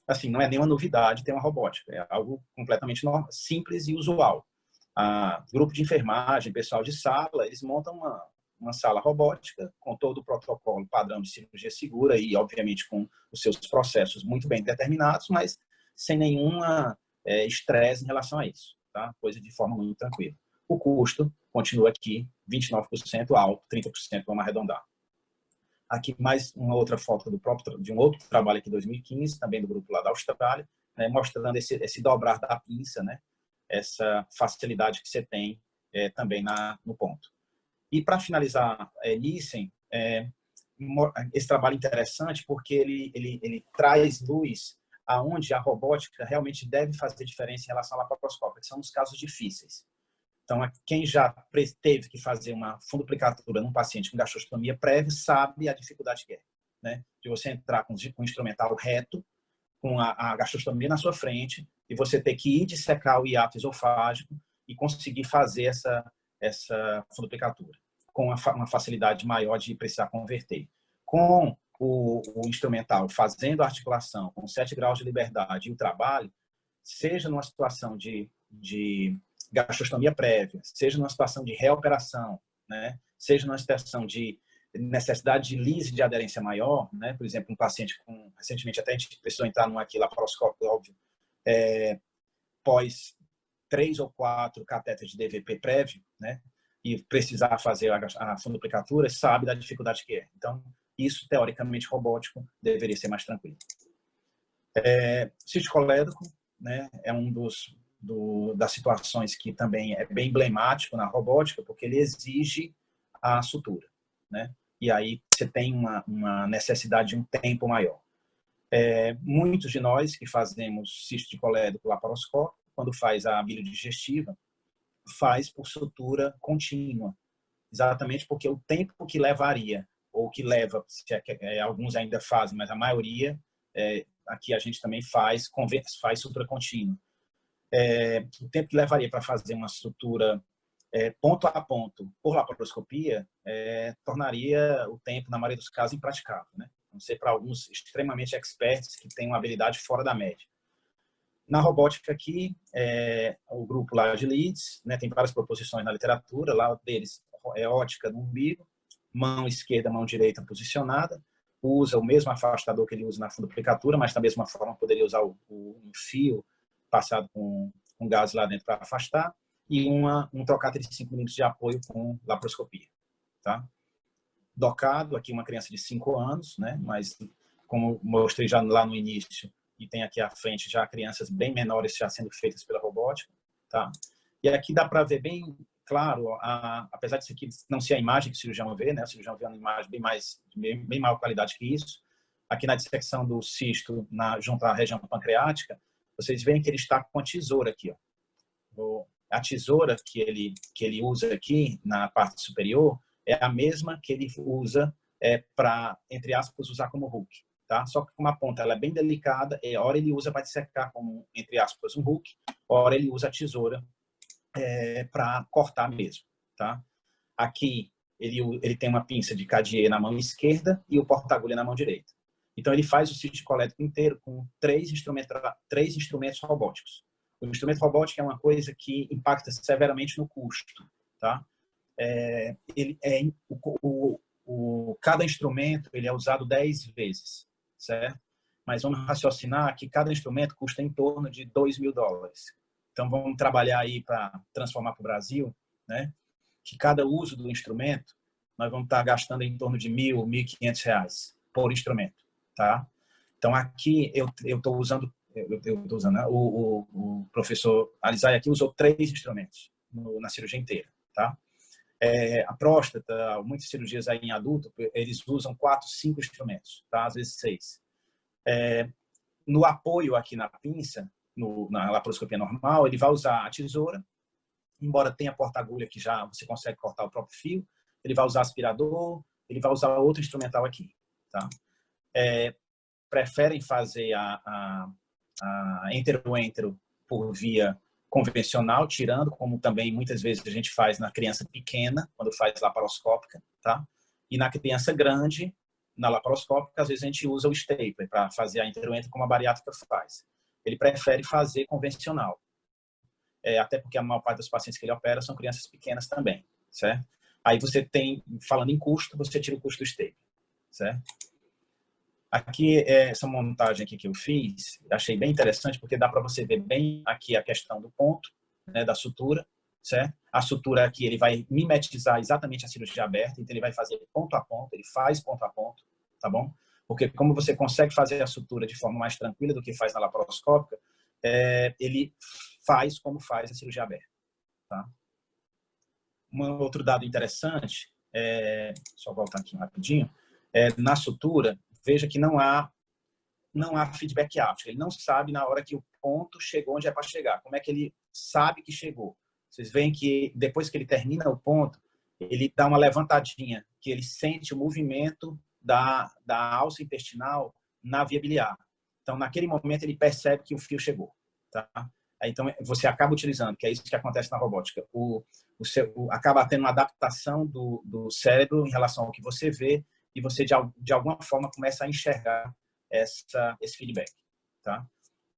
assim, não é nenhuma novidade ter uma robótica, é algo completamente normal, simples e usual. Grupo de enfermagem, pessoal de sala, eles montam uma sala robótica com todo o protocolo padrão de cirurgia segura e, obviamente, com os seus processos muito bem determinados, mas sem nenhuma estresse em relação a isso, tá? Coisa de forma muito tranquila. O custo continua aqui 29% alto, 30% vamos arredondar. Aqui mais uma outra foto de um outro trabalho aqui de 2015, também do grupo lá da Austrália, né, mostrando esse dobrar da pinça, né, essa facilidade que você tem também no ponto. E para finalizar, Nissen, esse trabalho interessante porque ele traz luz aonde a robótica realmente deve fazer diferença em relação à laparoscópia, que são os casos difíceis. Então, quem já teve que fazer uma fundoplicatura num paciente com gastrostomia prévia sabe a dificuldade que é, né? De você entrar com um instrumental reto, com a gastrostomia na sua frente, e você ter que ir dissecar o hiato esofágico e conseguir fazer essa fundoplicatura, com uma facilidade maior de precisar converter. Com o instrumental fazendo a articulação com 7 graus de liberdade e o trabalho, seja numa situação de gastrostomia prévia, seja numa situação de reoperação, né? Seja numa situação de necessidade de lise de aderência maior, né? Por exemplo, um paciente recentemente até a gente precisou entrar num aqui laparoscópio, óbvio, pós 3 ou 4 catéteres de DVP prévio, né? E precisar fazer a fundoplicatura, sabe da dificuldade que é. Então, isso, teoricamente, robótico, deveria ser mais tranquilo. Cisticolédrico, né? É um das situações que também é bem emblemático na robótica, porque ele exige a sutura, né? E aí você tem uma necessidade de um tempo maior. Muitos de nós que fazemos cisticolédrico laparoscópico, quando faz a biliodigestiva, faz por sutura contínua, exatamente porque o tempo que levaria, ou que leva, alguns ainda fazem, mas a maioria, aqui a gente também faz sutura contínua. O tempo que levaria para fazer uma sutura ponto a ponto por laparoscopia tornaria o tempo, na maioria dos casos, impraticável, né? Não sei, para alguns extremamente experts que têm uma habilidade fora da média. Na robótica aqui, o grupo lá de Leeds, né, tem várias proposições na literatura, lá deles é ótica no umbigo, mão esquerda, mão direita posicionada, usa o mesmo afastador que ele usa na fundoplicatura, mas da mesma forma poderia usar um fio passado com gás lá dentro para afastar, e um trocáter de 5 minutos de apoio com laparoscopia, tá? Docado, aqui uma criança de 5 anos, né? Mas como mostrei já lá no início, e tem aqui à frente já crianças bem menores já sendo feitas pela robótica, tá? E aqui dá para ver bem claro, apesar disso aqui não ser a imagem que o cirurgião vê, né? O cirurgião vê uma imagem bem maior qualidade que isso. Aqui na dissecção do cisto, junto à região pancreática, vocês veem que ele está com a tesoura aqui, ó. A tesoura que ele usa aqui na parte superior é a mesma que ele usa para, entre aspas, usar como hook, tá? Só que com uma ponta ela é bem delicada, e a hora ele usa para dissecar como, entre aspas, um hook, a hora ele usa a tesoura para cortar mesmo, tá? Aqui ele tem uma pinça de Cadier na mão esquerda e o porta-agulha na mão direita. Então ele faz o cisticolédrico inteiro com 3 instrumentos robóticos. O instrumento robótico é uma coisa que impacta severamente no custo, tá? Cada instrumento ele é usado 10 vezes, certo? Mas vamos raciocinar que cada instrumento custa em torno de $2.000. Então vamos trabalhar aí para transformar para o Brasil, né? Que cada uso do instrumento nós vamos estar gastando em torno de R$1.000, R$1.500 por instrumento, tá? Então aqui eu estou usando eu estou usando, né? O professor Alizai aqui usou 3 instrumentos na cirurgia inteira, tá? A próstata, muitas cirurgias aí em adulto, eles usam 4, 5 instrumentos, tá? Às vezes 6. No apoio aqui na pinça, na laparoscopia normal, ele vai usar a tesoura, embora tenha porta-agulha que já você consegue cortar o próprio fio, ele vai usar aspirador, ele vai usar outro instrumental aqui, tá? Preferem fazer a entero-entero por via convencional, tirando, como também muitas vezes a gente faz na criança pequena, quando faz laparoscópica, tá? E na criança grande, na laparoscópica, às vezes a gente usa o stapler para fazer a entero-entero como a bariátrica faz. Ele prefere fazer convencional, até porque a maior parte dos pacientes que ele opera são crianças pequenas também, certo? Aí você tem, falando em custo, você tira o custo do stapler, certo? Aqui, essa montagem aqui que eu fiz, achei bem interessante, porque dá para você ver bem aqui a questão do ponto, né, da sutura, certo? A sutura aqui, ele vai mimetizar exatamente a cirurgia aberta, então ele vai fazer ponto a ponto, ele faz ponto a ponto, tá bom? Porque como você consegue fazer a sutura de forma mais tranquila do que faz na laparoscópica, ele faz como faz a cirurgia aberta, tá? Um outro dado interessante, só voltar aqui rapidinho, na sutura, veja que não há feedback áptico. Ele não sabe na hora que o ponto chegou onde é para chegar. Como é que ele sabe que chegou? Vocês veem que depois que ele termina o ponto, ele dá uma levantadinha, que ele sente o movimento da alça intestinal na via biliar. Então, naquele momento, ele percebe que o fio chegou, tá? Então, você acaba utilizando, que é isso que acontece na robótica. Acaba tendo uma adaptação do cérebro em relação ao que você vê, e você, de alguma forma, começa a enxergar esse feedback, tá?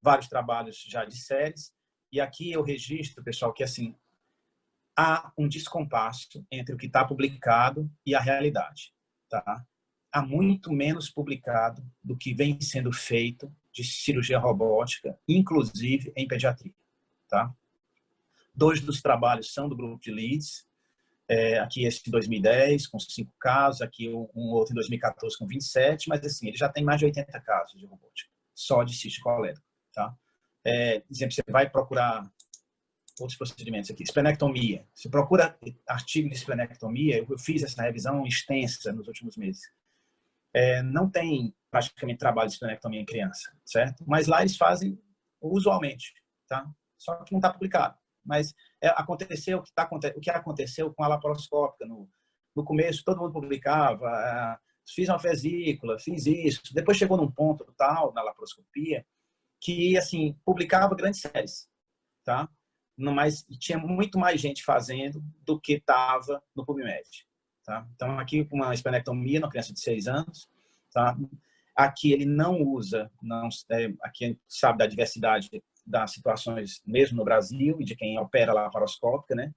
Vários trabalhos já de séries, e aqui eu registro, pessoal, que assim, há um descompasso entre o que está publicado e a realidade, tá? Há muito menos publicado do que vem sendo feito de cirurgia robótica, inclusive em pediatria, tá? 2 dos trabalhos são do grupo de Leeds, aqui esse de 2010, com 5 casos, aqui um outro em 2014 com 27, mas assim, ele já tem mais de 80 casos de robótica, só de cisto colédoco, tá? Exemplo, você vai procurar outros procedimentos aqui, esplenectomia. Você procura artigo de esplenectomia, eu fiz essa revisão extensa nos últimos meses. Não tem praticamente trabalho de esplenectomia em criança, certo? Mas lá eles fazem usualmente, tá? Só que não está publicado. Mas aconteceu o que aconteceu com a laparoscópica no começo, todo mundo publicava, fiz uma vesícula, fiz isso. Depois chegou num ponto tal na laparoscopia que assim publicava grandes séries, tá? Mas tinha muito mais gente fazendo do que estava no PubMed, tá? Então aqui uma esplenectomia na criança de 6 anos, tá? Aqui ele não usa, aqui a gente sabe da diversidade das situações mesmo no Brasil e de quem opera laparoscópica, né?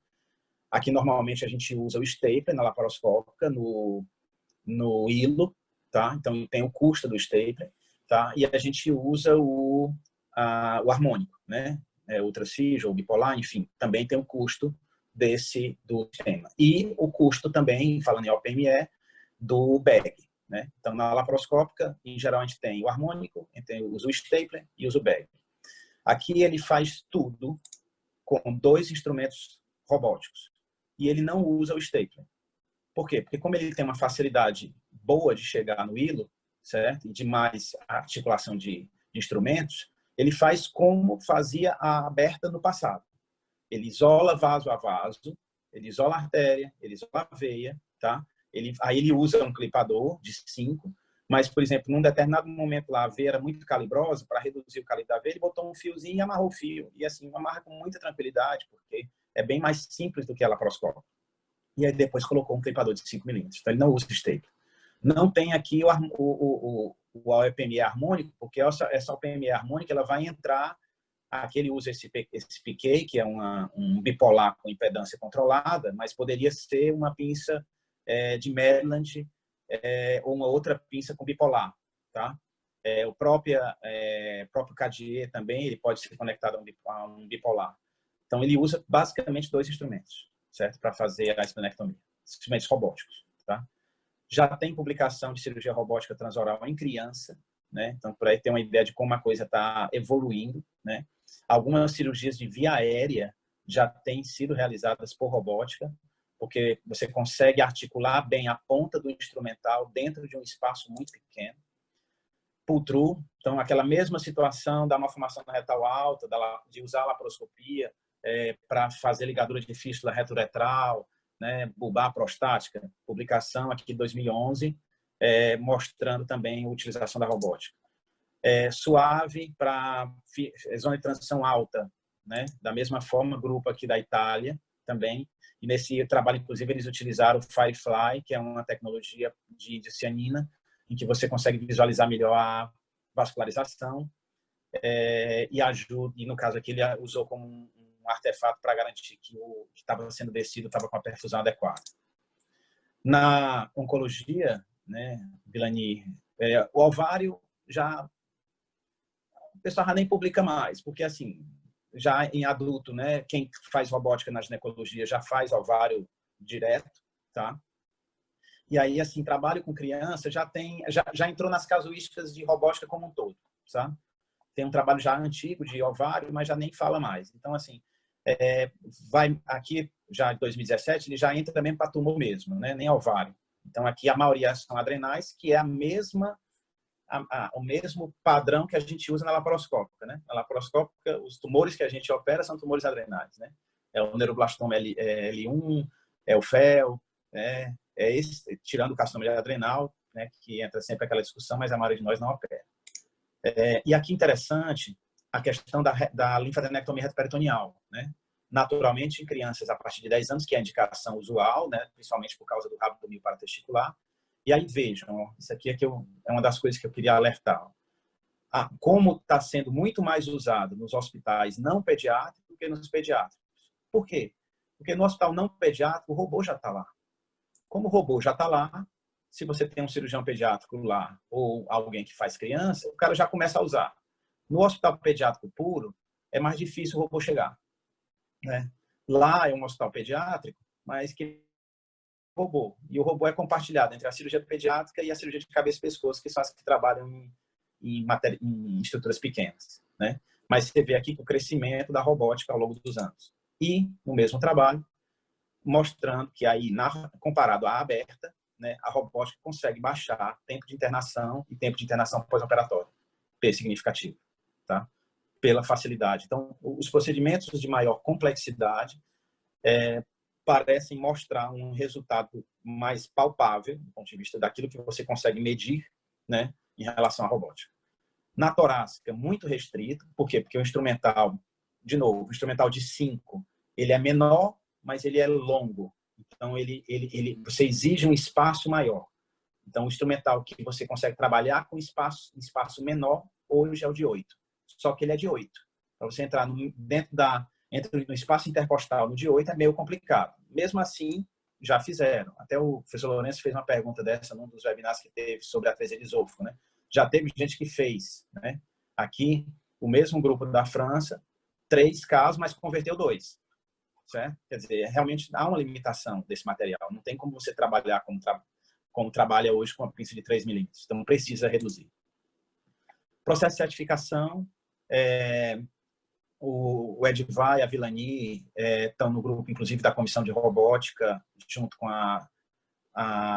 Aqui normalmente a gente usa o stapler na laparoscópica, no hilo, tá? Então tem o custo do stapler, tá? E a gente usa o harmônico, né? Ultrasig ou bipolar, enfim, também tem o custo do sistema. E o custo também, falando em OPME, do bag, né? Então na laparoscópica, em geral a gente tem o harmônico, a gente usa o stapler e usa o bag. Aqui ele faz tudo com 2 instrumentos robóticos. E ele não usa o stapler. Por quê? Porque como ele tem uma facilidade boa de chegar no hilo, certo? E de mais articulação de instrumentos, ele faz como fazia a aberta no passado. Ele isola vaso a vaso, ele isola a artéria, ele isola a veia, tá? Aí ele usa um clipador de 5, mas, por exemplo, num determinado momento lá, a veia era muito calibrosa, para reduzir o calibre da veia, ele botou um fiozinho e amarrou o fio. E assim, amarra com muita tranquilidade, porque é bem mais simples do que a laparoscópica. E aí depois colocou um clipador de 5 milímetros. Então, ele não usa stapler. Não tem aqui o OPME harmônico, porque essa OPME harmônica ela vai entrar. Aqui ele usa esse PK, que é um bipolar com impedância controlada, mas poderia ser uma pinça de Maryland ou uma outra pinça com bipolar, tá? O próprio Cadier também ele pode ser conectado a um bipolar. Então ele usa basicamente 2 instrumentos, certo, para fazer a esplenectomia, instrumentos robóticos, tá? Já tem publicação de cirurgia robótica transoral em criança, né? Então, por aí ter uma ideia de como a coisa está evoluindo, né? Algumas cirurgias de via aérea já têm sido realizadas por robótica, porque você consegue articular bem a ponta do instrumental dentro de um espaço muito pequeno. Pull-through, então aquela mesma situação da malformação retal alta, de usar a laparoscopia para fazer ligadura de fístula retroretral, né, bulbar prostática, publicação aqui de 2011, mostrando também a utilização da robótica. Suave para zona de transição alta, né, da mesma forma, grupo aqui da Itália também, e nesse trabalho, inclusive, eles utilizaram o Firefly, que é uma tecnologia de cianina, em que você consegue visualizar melhor a vascularização e ajuda, e no caso aqui ele usou como um artefato para garantir que o que estava sendo descido estava com a perfusão adequada. Na oncologia, né, Vilani, o ovário já o pessoal já nem publica mais, porque assim, já em adulto, né, quem faz robótica na ginecologia já faz ovário direto, tá? E aí, assim, trabalho com criança já entrou nas casuísticas de robótica como um todo, sabe? Tem um trabalho já antigo de ovário, mas já nem fala mais. Então, assim, vai aqui, já em 2017, ele já entra também para tumor mesmo, né? Nem ovário. Então, aqui a maioria são adrenais, que é o mesmo padrão que a gente usa na laparoscópica, né? Na laparoscópica, os tumores que a gente opera são tumores adrenais, né? É o neuroblastoma L1, é o FEL, né? Tirando o carcinoma adrenal, né? Que entra sempre aquela discussão, mas a maioria de nós não opera. E aqui interessante a questão da linfadenectomia retroperitoneal, né? Naturalmente, em crianças a partir de 10 anos, que é a indicação usual, né? Principalmente por causa do rabdomio paratesticular. E aí vejam, ó, isso aqui é uma das coisas que eu queria alertar. Como está sendo muito mais usado nos hospitais não pediátricos do que nos pediátricos. Por quê? Porque no hospital não pediátrico o robô já está lá. Como o robô já está lá, se você tem um cirurgião pediátrico lá ou alguém que faz criança, o cara já começa a usar. No hospital pediátrico puro, é mais difícil o robô chegar, né? Lá é um hospital pediátrico, mas que robô. E o robô é compartilhado entre a cirurgia pediátrica e a cirurgia de cabeça e pescoço, que são as que trabalham em estruturas pequenas, né? Mas você vê aqui o crescimento da robótica ao longo dos anos. E, no mesmo trabalho, mostrando que aí, comparado à aberta, né, a robótica consegue baixar tempo de internação e tempo de internação pós-operatório. Significativo, tá? Pela facilidade. Então, os procedimentos de maior complexidade parecem mostrar um resultado mais palpável, do ponto de vista daquilo que você consegue medir, né, em relação à robótica. Na torácica, muito restrito. Por quê? Porque o instrumental, de novo, o instrumental de 5, ele é menor, mas ele é longo. Então, você exige um espaço maior. Então, o instrumental que você consegue trabalhar com espaço menor, hoje é o de 8. Só que ele é de 8. Para você entrar entre no espaço intercostal no de 8 é meio complicado. Mesmo assim, já fizeram. Até o professor Lourenço fez uma pergunta dessa num dos webinars que teve sobre atresia de esôfago, né? Já teve gente que fez, né? Aqui, o mesmo grupo da França, 3 casos, mas converteu 2. Certo? Quer dizer, realmente há uma limitação desse material. Não tem como você trabalhar como trabalha hoje com a pinça de 3 milímetros. Então, precisa reduzir. Processo de certificação, o Edvar e a Vilani estão no grupo, inclusive, da Comissão de Robótica, junto com a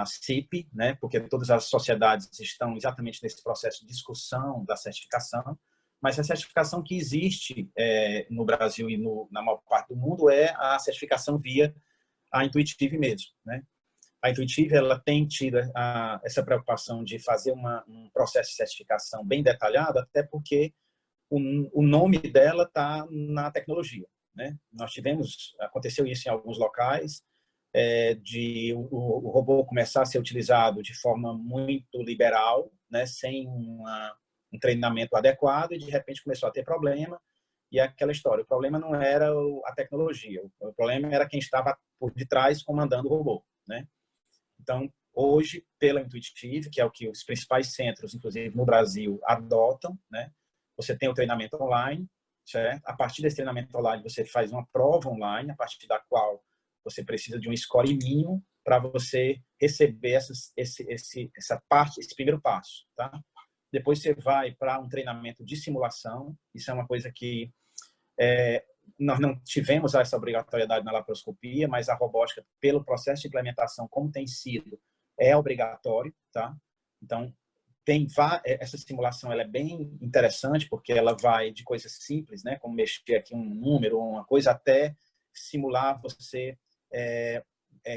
CIP, né? Porque todas as sociedades estão exatamente nesse processo de discussão da certificação, mas a certificação que existe no Brasil e na maior parte do mundo é a certificação via a Intuitive mesmo, né? A Intuitive, ela tem tido essa preocupação de fazer um processo de certificação bem detalhado, até porque o nome dela está na tecnologia, né? Aconteceu isso em alguns locais, de o robô começar a ser utilizado de forma muito liberal, né? Sem um treinamento adequado, e de repente começou a ter problema. E aquela história, o problema não era a tecnologia, o problema era quem estava por detrás comandando o robô, né? Então, hoje, pela Intuitive, que é o que os principais centros, inclusive no Brasil, adotam, né? Você tem o treinamento online, certo? A partir desse treinamento online, você faz uma prova online, a partir da qual você precisa de um score mínimo para você receber esse primeiro passo, tá? depois você vai para um treinamento de simulação. Isso é uma coisa que nós não tivemos essa obrigatoriedade na laparoscopia, mas a robótica, pelo processo de implementação, como tem sido, é obrigatório, tá? Então, essa simulação ela é bem interessante, porque ela vai de coisas simples, né, como mexer aqui um número, uma coisa, até simular você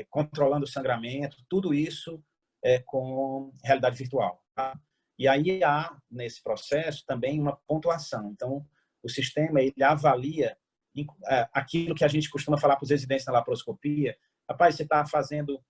controlando o sangramento, tudo isso com realidade virtual. Tá? E aí há, nesse processo, também uma pontuação. Então, o sistema ele avalia aquilo que a gente costuma falar para os residentes na laparoscopia. Rapaz, você está fazendo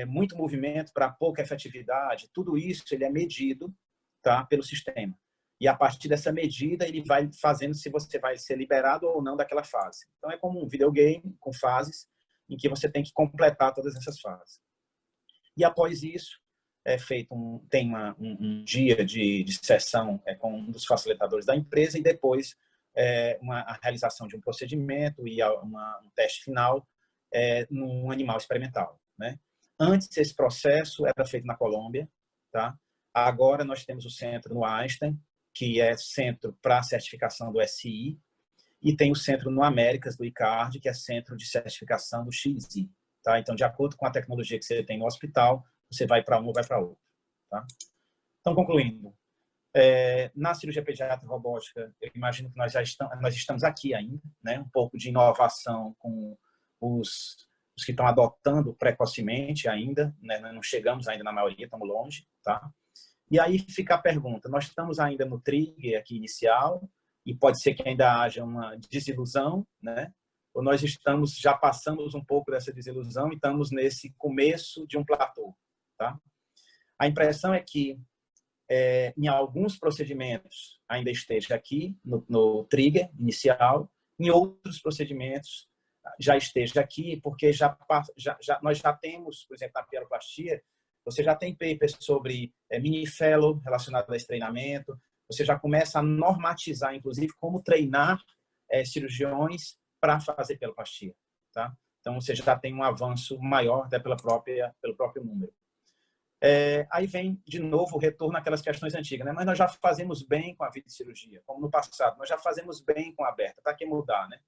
muito movimento para pouca efetividade. Tudo isso ele é medido, tá, pelo sistema. E a partir dessa medida, ele vai fazendo se você vai ser liberado ou não daquela fase. Então, é como um videogame com fases em que você tem que completar todas essas fases. E após isso, é feito tem um dia de sessão com um dos facilitadores da empresa e depois a realização de um procedimento e um teste final num animal experimental. Né? Antes, esse processo era feito na Colômbia. Tá? Agora, nós temos o centro no Einstein, que é centro para certificação do SI, e tem o centro no Américas, do ICARD, que é centro de certificação do XI. Tá? Então, de acordo com a tecnologia que você tem no hospital, você vai para um ou vai para outro. Tá? Então, concluindo, na cirurgia pediátrica robótica, eu imagino que nós estamos aqui ainda, né? Um pouco de inovação com os que estão adotando precocemente ainda, né? Não chegamos ainda na maioria, estamos longe. Tá? E aí fica a pergunta, nós estamos ainda no trigger aqui inicial, e pode ser que ainda haja uma desilusão, né? Ou nós já passamos um pouco dessa desilusão e estamos nesse começo de um platô. Tá? A impressão é que em alguns procedimentos ainda esteja aqui no trigger inicial, em outros procedimentos já esteja aqui, porque nós já temos, por exemplo, na pieloplastia, você já tem papers sobre mini-fellow relacionado a esse treinamento, você já começa a normatizar, inclusive, como treinar cirurgiões para fazer pieloplastia. Tá? Então, você já tem um avanço maior até pelo próprio número. Aí vem, de novo, o retorno àquelas questões antigas. Né? Mas nós já fazemos bem com a videocirurgia, como no passado. Nós já fazemos bem com a aberta. Para que mudar? Né?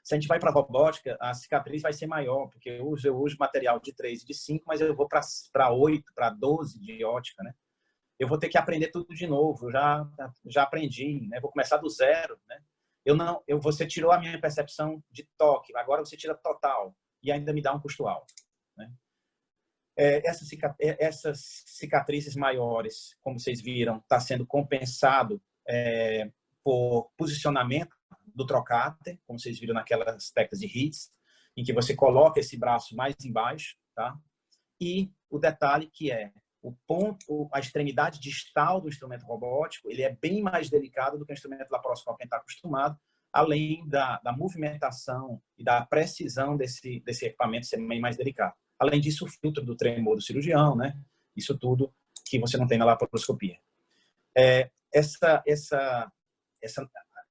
Se a gente vai para a robótica, a cicatriz vai ser maior, porque eu uso material de 3 e de 5, mas eu vou para 8, para 12 de ótica. Né? Eu vou ter que aprender tudo de novo. Eu já aprendi, né? Vou começar do zero. Né? Você tirou a minha percepção de toque, agora você tira total e ainda me dá um custo alto. Né? Essas cicatrizes maiores, como vocês viram, está sendo compensado por posicionamento do trocáter, como vocês viram naquelas técnicas de HITS, em que você coloca esse braço mais embaixo, tá? E o detalhe que a extremidade distal do instrumento robótico, ele é bem mais delicado do que o instrumento laparoscópico que a gente está acostumado, além da movimentação e da precisão desse equipamento ser bem mais delicado. Além disso, o filtro do tremor do cirurgião, né? Isso tudo que você não tem na laparoscopia.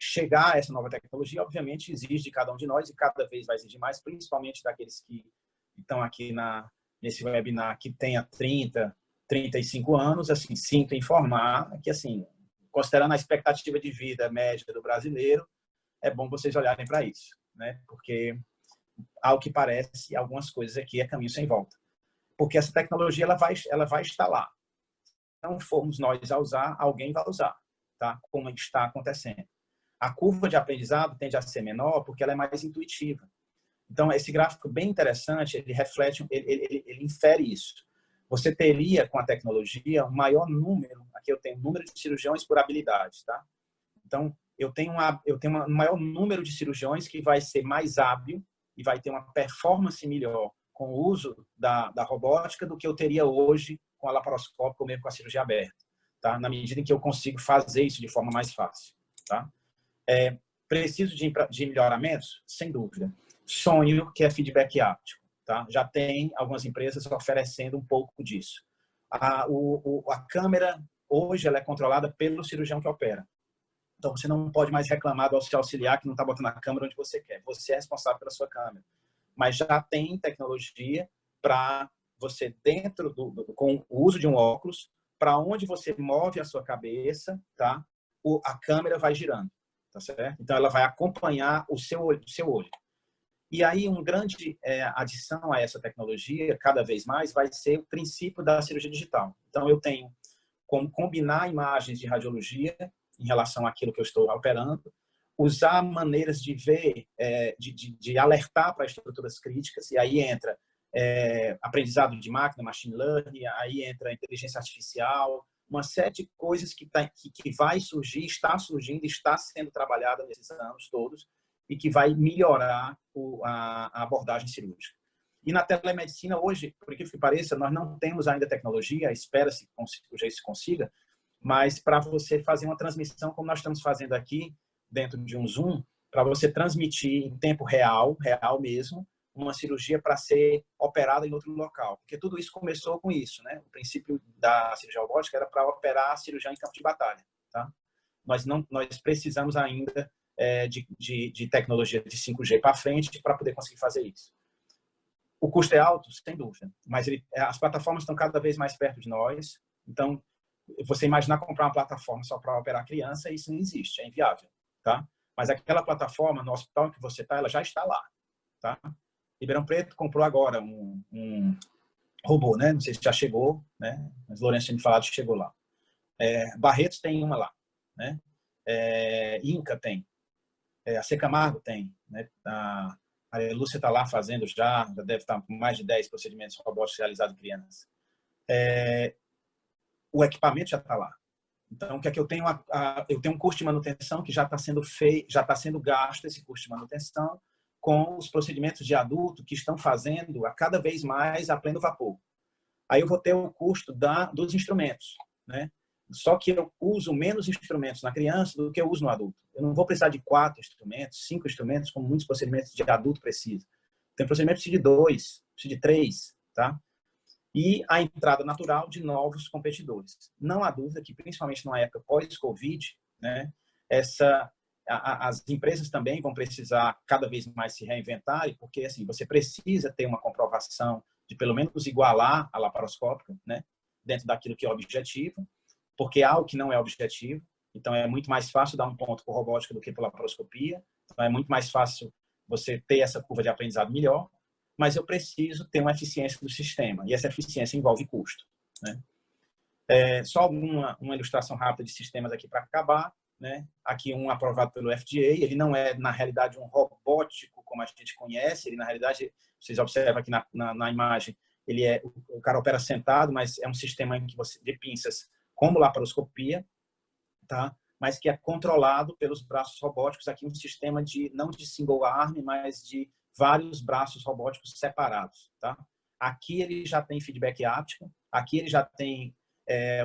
Chegar a essa nova tecnologia, obviamente, exige de cada um de nós e cada vez vai exigir mais, principalmente daqueles que estão aqui nesse webinar que tenha 30, 35 anos. Assim, sinto informar que, assim, considerando a expectativa de vida média do brasileiro, é bom vocês olharem para isso, né? Porque, ao que parece, algumas coisas aqui é caminho sem volta. Porque essa tecnologia ela vai estar lá. Se não formos nós a usar, alguém vai usar, tá? Como está acontecendo. A curva de aprendizado tende a ser menor porque ela é mais intuitiva. Então, esse gráfico bem interessante, ele reflete, ele infere isso. Você teria, com a tecnologia, um maior número, aqui eu tenho um número de cirurgiões por habilidade, tá? Então, eu tenho um maior número de cirurgiões que vai ser mais hábil e vai ter uma performance melhor com o uso da robótica do que eu teria hoje com a laparoscópica ou mesmo com a cirurgia aberta, tá? Na medida em que eu consigo fazer isso de forma mais fácil, tá? Preciso de melhoramentos? Sem dúvida. Sonho que é feedback áptico, tá? Já tem algumas empresas oferecendo um pouco disso. A câmera, hoje, ela é controlada pelo cirurgião que opera. Então, você não pode mais reclamar do auxiliar que não está botando a câmera onde você quer. Você é responsável pela sua câmera. Mas já tem tecnologia para você, com o uso de um óculos, para onde você move a sua cabeça, tá? A câmera vai girando, tá certo? Então, ela vai acompanhar o seu olho. E aí, uma grande adição a essa tecnologia, cada vez mais, vai ser o princípio da cirurgia digital. Então, eu tenho como combinar imagens de radiologia em relação àquilo que eu estou operando, usar maneiras de ver, de alertar para estruturas críticas, e aí entra aprendizado de máquina, machine learning, aí entra inteligência artificial, uma série de coisas que vai surgir, está surgindo, está sendo trabalhada nesses anos todos, e que vai melhorar a abordagem cirúrgica. E na telemedicina, hoje, por incrível que pareça, nós não temos ainda tecnologia, espera-se que já se consiga, mas para você fazer uma transmissão, como nós estamos fazendo aqui, dentro de um Zoom, para você transmitir em tempo real, real mesmo, uma cirurgia para ser operada em outro local. Porque tudo isso começou com isso, né? O princípio da cirurgia robótica era para operar cirurgião em campo de batalha, tá? Nós precisamos ainda de tecnologia de 5G para frente para poder conseguir fazer isso. O custo é alto, sem dúvida, mas as plataformas estão cada vez mais perto de nós. Então, você imaginar comprar uma plataforma só para operar criança, isso não existe, é inviável, tá? Mas aquela plataforma, no hospital em que você está, ela já está lá, tá? Ribeirão Preto comprou agora um robô, né? Não sei se já chegou, né? Mas Lourenço tinha me falado que chegou lá. Barretos tem uma lá, né? Inca tem. A C. Camargo tem, né? A Maria Lúcia está lá fazendo já deve estar com mais de 10 procedimentos robóticos realizados em crianças. O equipamento já está lá. Então, o que é que eu tenho? Eu tenho um custo de manutenção que já está sendo feito, já está sendo gasto esse custo de manutenção com os procedimentos de adulto que estão fazendo a cada vez mais a pleno vapor. Aí eu vou ter o custo dos instrumentos, né? Só que eu uso menos instrumentos na criança do que eu uso no adulto. Eu não vou precisar de 4 instrumentos, 5 instrumentos, como muitos procedimentos de adulto precisam. Tem procedimentos de 2, de 3, tá? E a entrada natural de novos competidores. Não há dúvida que, principalmente numa época pós-Covid, né, as empresas também vão precisar cada vez mais se reinventar, porque assim, você precisa ter uma comprovação de pelo menos igualar a laparoscópica, né, dentro daquilo que é objetivo, porque há o que não é objetivo. Então, é muito mais fácil dar um ponto por robótica do que por laparoscopia. Então, é muito mais fácil você ter essa curva de aprendizado melhor, mas eu preciso ter uma eficiência do sistema, e essa eficiência envolve custo, né? Só uma ilustração rápida de sistemas aqui para acabar, né? Aqui um aprovado pelo FDA, ele não é, na realidade, um robótico como a gente conhece, ele, na realidade, vocês observam aqui na imagem, o cara opera sentado, mas é um sistema em que de pinças como laparoscopia, tá? Mas que é controlado pelos braços robóticos, aqui um sistema não de single arm, mas de vários braços robóticos separados, tá? Aqui ele já tem feedback áptico, aqui ele já tem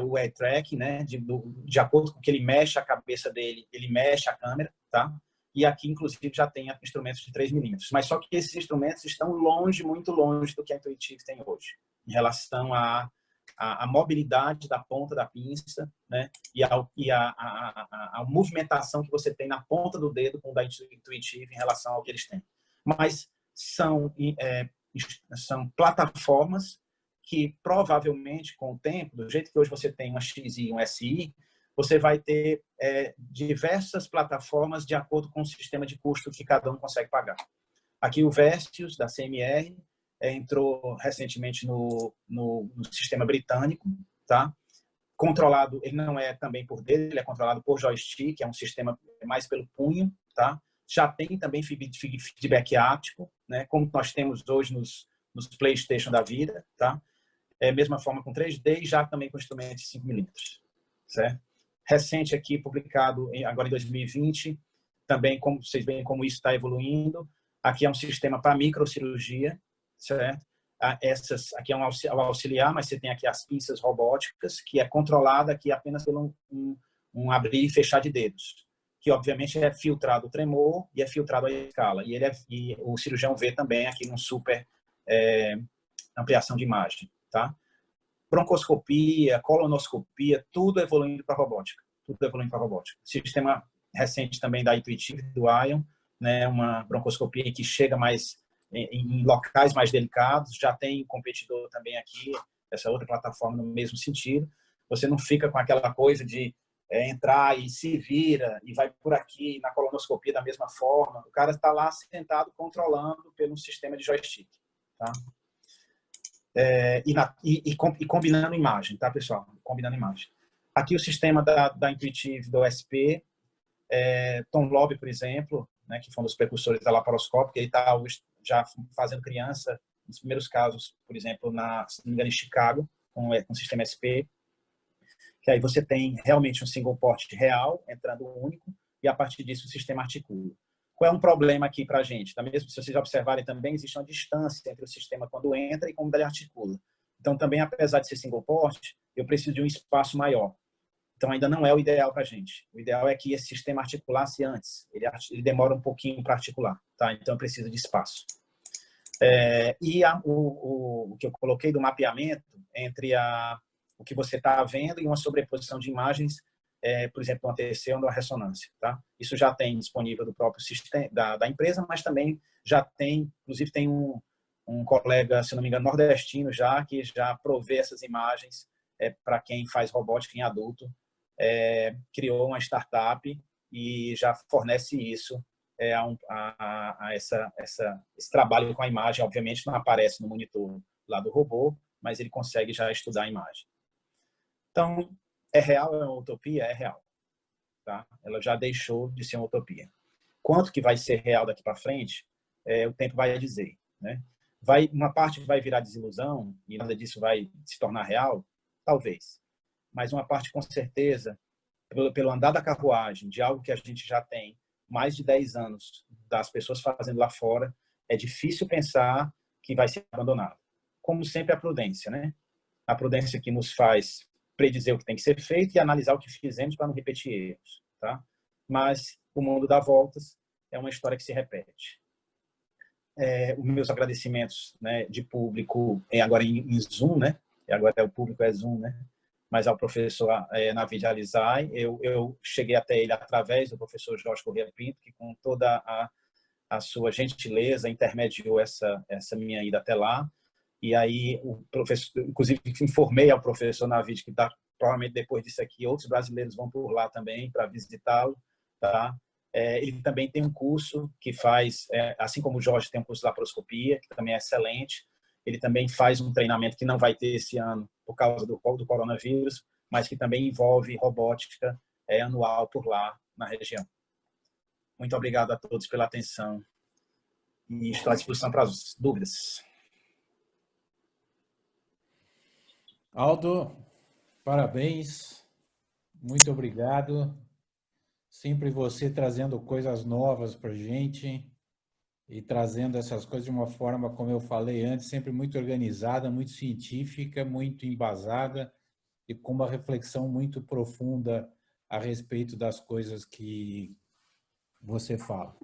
o eye track, né? De acordo com que ele mexe a cabeça dele, ele mexe a câmera, tá? E aqui, inclusive, já tem instrumentos de 3 milímetros. Mas só que esses instrumentos estão longe, muito longe do que a Intuitive tem hoje, em relação à mobilidade da ponta da pinça, né? E a movimentação que você tem na ponta do dedo com o da Intuitive em relação ao que eles têm. Mas são plataformas que provavelmente, com o tempo, do jeito que hoje você tem uma XI e um SI, você vai ter diversas plataformas de acordo com o sistema de custo que cada um consegue pagar. Aqui o Vestius, da CMR, entrou recentemente no sistema britânico, tá? Controlado, ele não é também por dedo, ele é controlado por joystick, é um sistema mais pelo punho, tá? Já tem também feedback áptico, né? Como nós temos hoje nos PlayStation da vida, tá? Mesma forma com 3D e já também com instrumentos de 5 milímetros, certo? Recente aqui, publicado agora em 2020, também, como vocês veem como isso está evoluindo. Aqui é um sistema para microcirurgia, certo? Aqui é um auxiliar, mas você tem aqui as pinças robóticas, que é controlada aqui apenas pelo um abrir e fechar de dedos, que obviamente é filtrado o tremor e é filtrado a escala. E o cirurgião vê também aqui num super ampliação de imagem, tá? Broncoscopia, colonoscopia, tudo evoluindo para robótica. Tudo evoluindo para robótica. Sistema recente também da Intuitive, do Ion, né? Uma broncoscopia que chega mais em locais mais delicados. Já tem competidor também aqui, essa outra plataforma no mesmo sentido. Você não fica com aquela coisa de entrar e se vira e vai por aqui na colonoscopia da mesma forma. O cara está lá sentado controlando pelo sistema de joystick, tá? E combinando imagem, tá, pessoal? Combinando imagem. Aqui o sistema da Intuitive, do OSP, Tom Loeb, por exemplo, né, que foi um dos precursores da laparoscópica, ele está já fazendo criança, nos primeiros casos, por exemplo, se não me engano, em Chicago, com o sistema SP, que aí você tem realmente um single port real, entrando único, e a partir disso o sistema articula. Qual é um problema aqui para a gente? Mesmo se vocês observarem também, existe uma distância entre o sistema quando entra e como ele articula. Então, também, apesar de ser single port, eu preciso de um espaço maior. Então, ainda não é o ideal para a gente. O ideal é que esse sistema articulasse antes. Ele demora um pouquinho para articular, tá? Então, eu preciso de espaço. O que eu coloquei do mapeamento entre o que você está vendo e uma sobreposição de imagens, por exemplo, uma TC ou uma ressonância, tá? Isso já tem disponível do próprio sistema da empresa, mas também já tem, inclusive tem um colega, se não me engano, nordestino já, que já provê essas imagens para quem faz robótica em adulto, criou uma startup e já fornece isso esse trabalho com a imagem. Obviamente não aparece no monitor lá do robô, mas ele consegue já estudar a imagem. Então, é real, é uma utopia? É real. Tá? Ela já deixou de ser uma utopia. Quanto que vai ser real daqui para frente, o tempo vai dizer. Né? Uma parte vai virar desilusão e nada disso vai se tornar real? Talvez. Mas uma parte, com certeza, pelo andar da carruagem, de algo que a gente já tem mais de 10 anos das pessoas fazendo lá fora, é difícil pensar que vai ser abandonado. Como sempre, a prudência, né? A prudência que nos faz predizer o que tem que ser feito e analisar o que fizemos para não repetir erros, tá? Mas o mundo dá voltas, é uma história que se repete. Os meus agradecimentos, né, de público, agora em Zoom, né? Agora o público é Zoom, né? Mas ao professor Navid Alizai, eu cheguei até ele através do professor Jorge Corrêa Pinto, que com toda a sua gentileza intermediou essa minha ida até lá. E aí o professor, inclusive informei ao professor Navid que provavelmente depois disso aqui outros brasileiros vão por lá também para visitá-lo, tá? Ele também tem um curso que faz, assim como o Jorge tem um curso de laparoscopia, que também é excelente. Ele também faz um treinamento que não vai ter esse ano por causa do coronavírus, mas que também envolve robótica anual por lá na região. Muito obrigado a todos pela atenção e estou à disposição para as dúvidas. Aldo, parabéns, muito obrigado. Sempre você trazendo coisas novas para a gente e trazendo essas coisas de uma forma, como eu falei antes, sempre muito organizada, muito científica, muito embasada e com uma reflexão muito profunda a respeito das coisas que você fala.